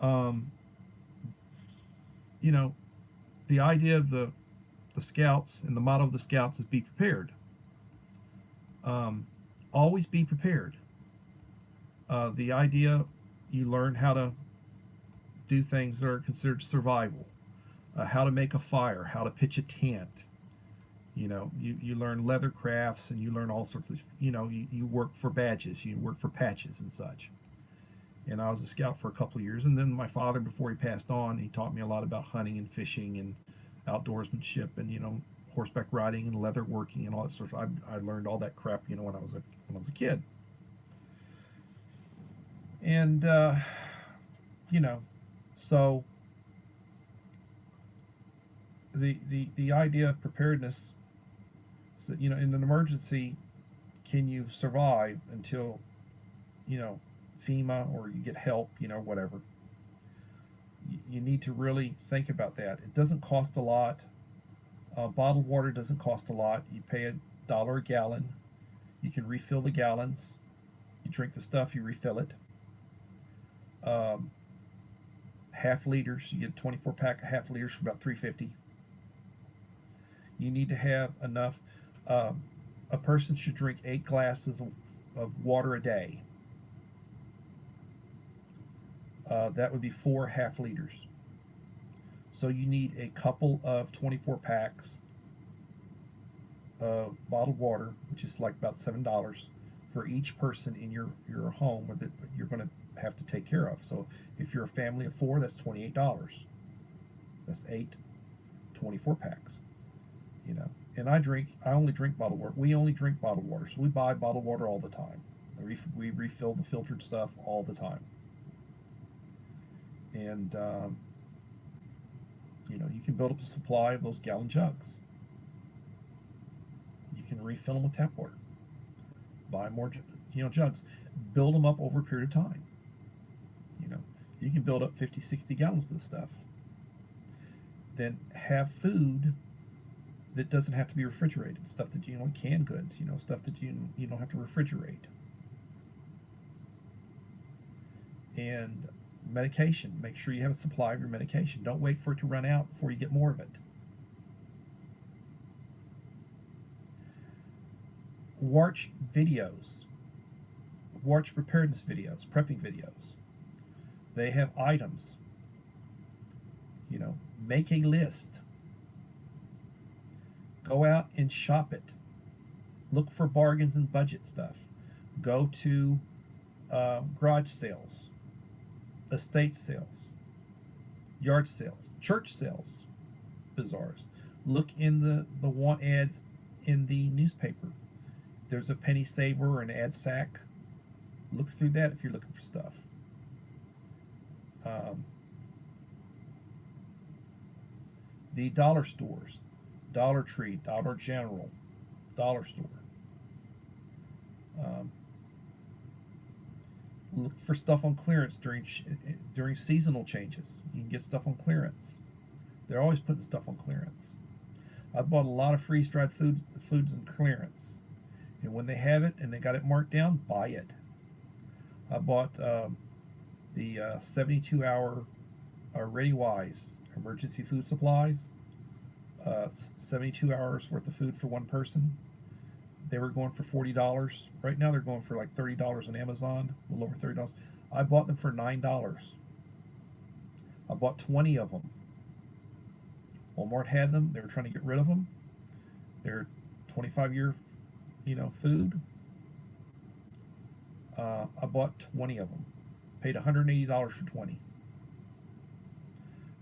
you know, the idea of the Scouts, and the motto of the Scouts is be prepared. Always be prepared. The idea, you learn how to do things that are considered survival, how to make a fire, how to pitch a tent. You know, you learn leather crafts, and you learn all sorts of, you know, you work for badges, you work for patches and such. And I was a scout for a couple of years, and then my father, before he passed on, he taught me a lot about hunting and fishing and outdoorsmanship, and, you know, horseback riding and leather working and all that sort of. I learned all that crap, you know, when I was a kid. And, you know, so the idea of preparedness is that, you know, in an emergency, can you survive until, you know, FEMA or you get help, you know, whatever. You need to really think about that. It doesn't cost a lot. Bottled water doesn't cost a lot. You pay $1 a gallon. You can refill the gallons. You drink the stuff, you refill it. Um, half liters, you get a 24 pack of half liters for about $3.50. You need to have enough. Um, a person should drink 8 glasses of water a day. That would be 4 half liters. So you need a couple of 24 packs of bottled water, which is like about $7 for each person in your home that you're going to have to take care of. So if you're a family of 4, that's $28. That's 8 24 packs. You know, and I only drink bottled water. We only drink bottled water, so we buy bottled water all the time. We refill the filtered stuff all the time. And you know, you can build up a supply of those gallon jugs. You can refill them with tap water. Buy more, you know, jugs. Build them up over a period of time. You know, you can build up 50, 60 gallons of this stuff. Then have food that doesn't have to be refrigerated. Stuff that, you know, canned goods. You know, stuff that you don't have to refrigerate. And medication. Make sure you have a supply of your medication. Don't wait for it to run out before you get more of it. Watch videos. Watch preparedness videos, prepping videos. They have items. You know, make a list. Go out and shop it. Look for bargains and budget stuff. Go to garage sales, estate sales, yard sales, church sales, bazaars. Look in the want ads in the newspaper. There's a penny saver or an ad sack. Look through that if you're looking for stuff. The dollar stores, Dollar Tree, Dollar General, Dollar Store. Um, look for stuff on clearance during seasonal changes. You can get stuff on clearance. They're always putting stuff on clearance. I bought a lot of freeze-dried foods in clearance, and when they have it and they got it marked down, buy it. I bought the 72-hour Ready Wise emergency food supplies. 72 hours worth of food for one person. They were going for $40. Right now they're going for like $30 on Amazon, a little over $30. I bought them for $9. I bought 20 of them. Walmart had them. They were trying to get rid of them. They're 25-year, you know, food. I bought 20 of them. Paid $180 for 20.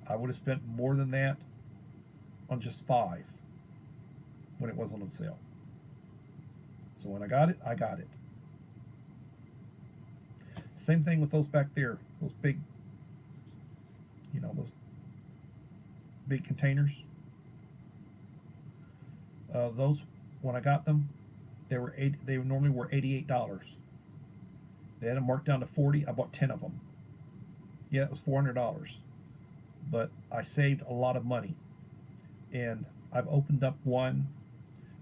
I would have spent more than that on just 5 when it wasn't on sale. So when I got it, I got it. Same thing with those back there, those big, you know, those big containers. Those, when I got them, they normally were $88. They had them marked down to 40. I bought 10 of them. Yeah, it was $400, but I saved a lot of money. And I've opened up one.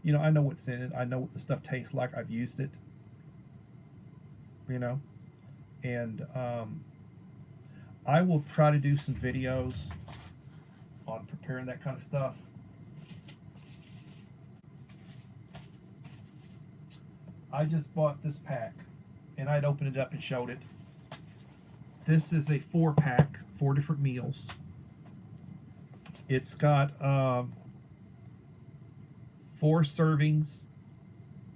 You know, I know what's in it. I know what the stuff tastes like. I've used it. You know, and I will try to do some videos on preparing that kind of stuff. I just bought this pack, and I'd opened it up and showed it. This is a 4-pack, 4 different meals. It's got 4 servings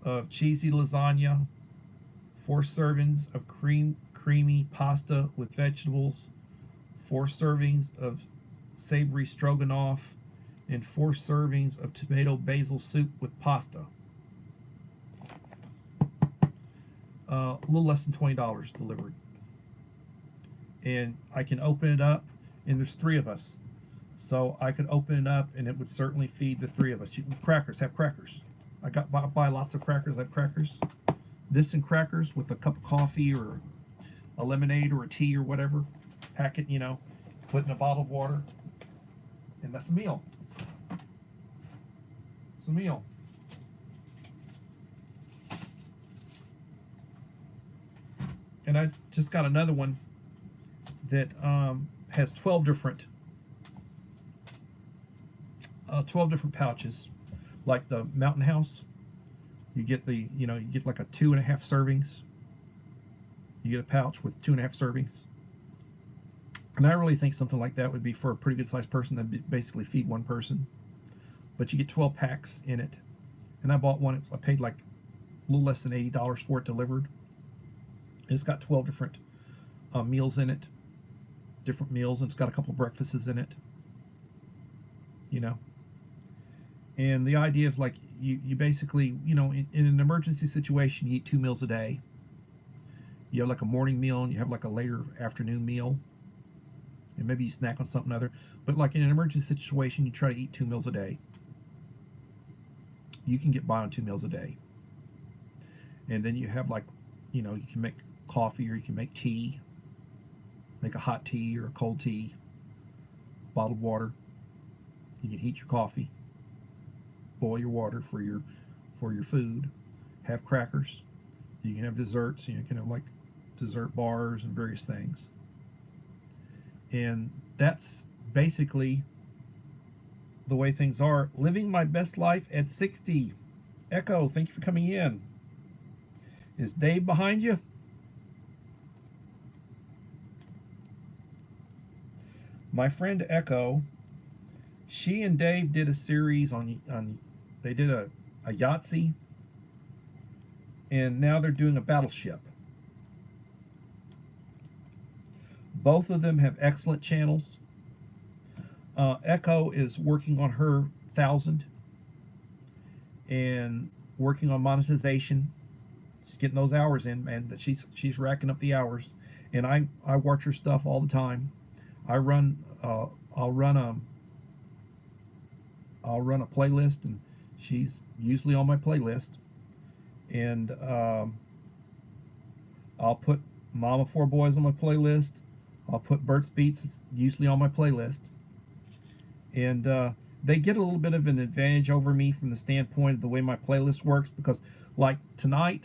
of cheesy lasagna, 4 servings of creamy pasta with vegetables, 4 servings of savory stroganoff, and 4 servings of tomato basil soup with pasta. A little less than $20 delivered. and I can open it up, and there's 3 of us. So I could open it up, and it would certainly feed the 3 of us. Crackers, have crackers. I buy lots of crackers. I have crackers. This and crackers with a cup of coffee or a lemonade or a tea or whatever. Pack it, put in a bottle of water, and that's a meal. It's a meal. And I just got another one that has 12 different pouches, like the Mountain House. You get you get like a 2.5 servings. You get a pouch with 2.5 servings. And I really think something like that would be for a pretty good sized person. That'd basically feed one person. But you get 12 packs in it. And I bought one. I paid like a little less than $80 for it delivered. It's got 12 different meals in it. Different meals. And it's got a couple of breakfasts in it. And the idea of like, you basically, in an emergency situation, you eat 2 meals a day. You have like a morning meal, and you have like a later afternoon meal. And maybe you snack on something other. But like in an emergency situation, you try to eat 2 meals a day. You can get by on 2 meals a day. And then you have like, you can make coffee, or you can make tea. Make a hot tea or a cold tea. Bottled water. You can heat your coffee. Boil your water for your food. Have crackers. You can have desserts. You can have like dessert bars and various things. And that's basically the way things are. Living my best life at 60. Echo, thank you for coming in. Is Dave behind you? My friend Echo, she and Dave did a series on they did a Yahtzee, and now they're doing a battleship. Both of them have excellent channels. Echo is working on her 1,000 and working on monetization. She's getting those hours in, man. That she's racking up the hours, and I watch her stuff all the time. I'll run a playlist, and she's usually on my playlist. And I'll put Mama 4 Boys on my playlist. I'll put Bert's Beats usually on my playlist. And they get a little bit of an advantage over me from the standpoint of the way my playlist works, because like tonight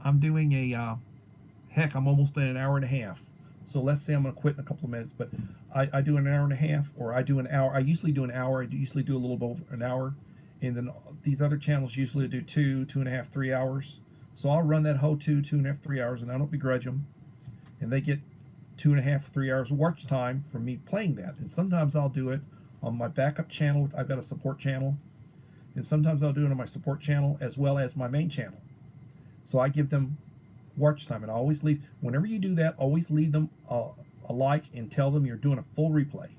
I'm doing I'm almost at an hour and a half. So let's say I'm going to quit in a couple of minutes, but I do an hour and a half, or I do an hour. I usually do an hour. I usually do a little bit over an hour. And then these other channels usually do 2.5, 3 hours. So I'll run that whole 2.5, 3 hours, and I don't begrudge them. And they get 2.5, 3 hours of watch time from me playing that. And sometimes I'll do it on my backup channel. I've got a support channel. And sometimes I'll do it on my support channel as well as my main channel. So I give them watch time. And I always leave, whenever you do that, always leave them a like and tell them you're doing a full replay.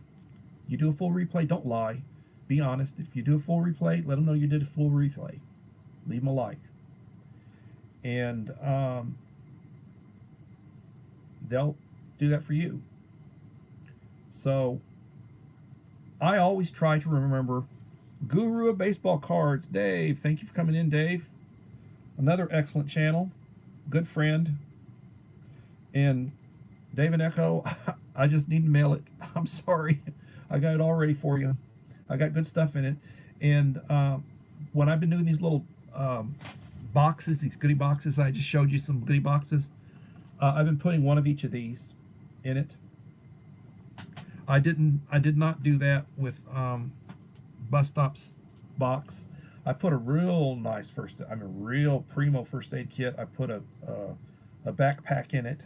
You do a full replay, don't lie. Be honest. If you do a full replay, let them know you did a full replay. Leave them a like. And they'll do that for you. So I always try to remember Guru of Baseball Cards, Dave. Thank you for coming in, Dave. Another excellent channel. Good friend. And Dave and Echo, I just need to mail it. I'm sorry. I got it all ready for you. I got good stuff in it. And when I've been doing these little boxes, these goodie boxes, I just showed you some goodie boxes. I've been putting one of each of these in it. I did not do that with Bus Stop's box. I put a real nice real primo first aid kit. I put a backpack in it,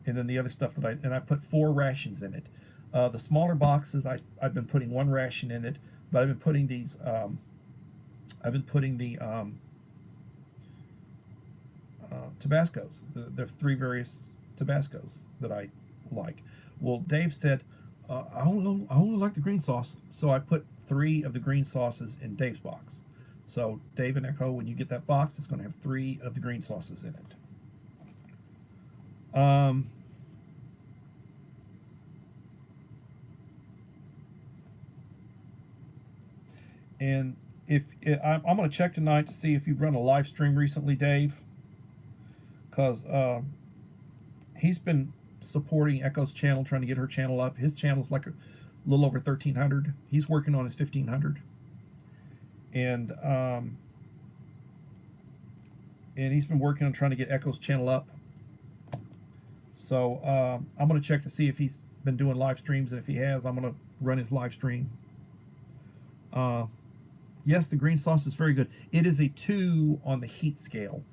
and then the other stuff that I put 4 rations in it. The smaller boxes, I've been putting 1 ration in it, but I've been putting these. I've been putting the Tabascos. There are 3 various Tabascos that I like. Well, Dave said, I only like the green sauce, so I put 3 of the green sauces in Dave's box. So Dave and Echo, when you get that box, it's going to have 3 of the green sauces in it. And if I'm going to check tonight to see if you've run a live stream recently, Dave, because he's been supporting Echo's channel, trying to get her channel up. His channel's like a little over 1,300. He's working on his 1,500, and he's been working on trying to get Echo's channel up. So I'm going to check to see if he's been doing live streams, and if he has, I'm going to run his live stream. Yes, the green sauce is very good. It is a 2 on the heat scale.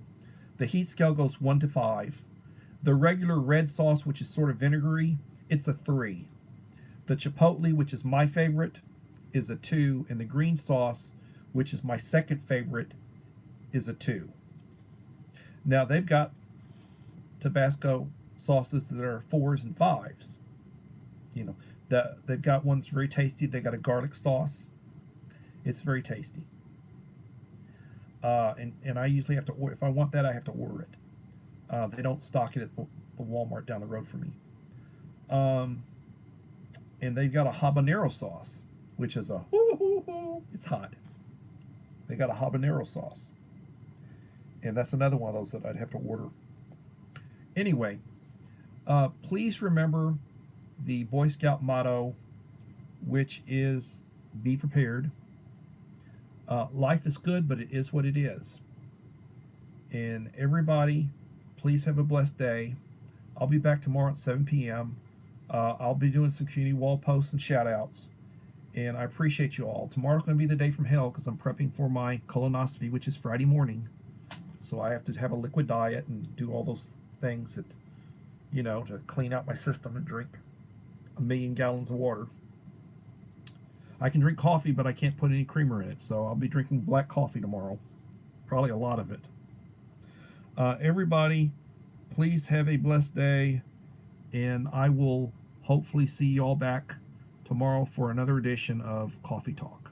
The heat scale goes 1 to 5. The regular red sauce, which is sort of vinegary, it's a 3. The chipotle, which is my favorite, is a 2. And the green sauce, which is my second favorite, is a 2. Now, they've got Tabasco sauces that are 4s and 5s. You know, they've got one that's very tasty. They got a garlic sauce. It's very tasty. And I usually have to order, if I want that, I have to order it. They don't stock it at the Walmart down the road for me. And they've got a habanero sauce, which is it's hot. They got a habanero sauce. And that's another one of those that I'd have to order. Anyway, please remember the Boy Scout motto, which is be prepared. Life is good, but it is what it is. And everybody, please have a blessed day. I'll be back tomorrow at 7 p.m. I'll be doing some community wall posts and shout outs. And I appreciate you all. Tomorrow's going to be the day from hell because I'm prepping for my colonoscopy, which is Friday morning. So I have to have a liquid diet and do all those things that, you know, to clean out my system and drink 1 million gallons of water. I can drink coffee, but I can't put any creamer in it. So I'll be drinking black coffee tomorrow. Probably a lot of it. Everybody, please have a blessed day. And I will hopefully see you all back tomorrow for another edition of Coffee Talk.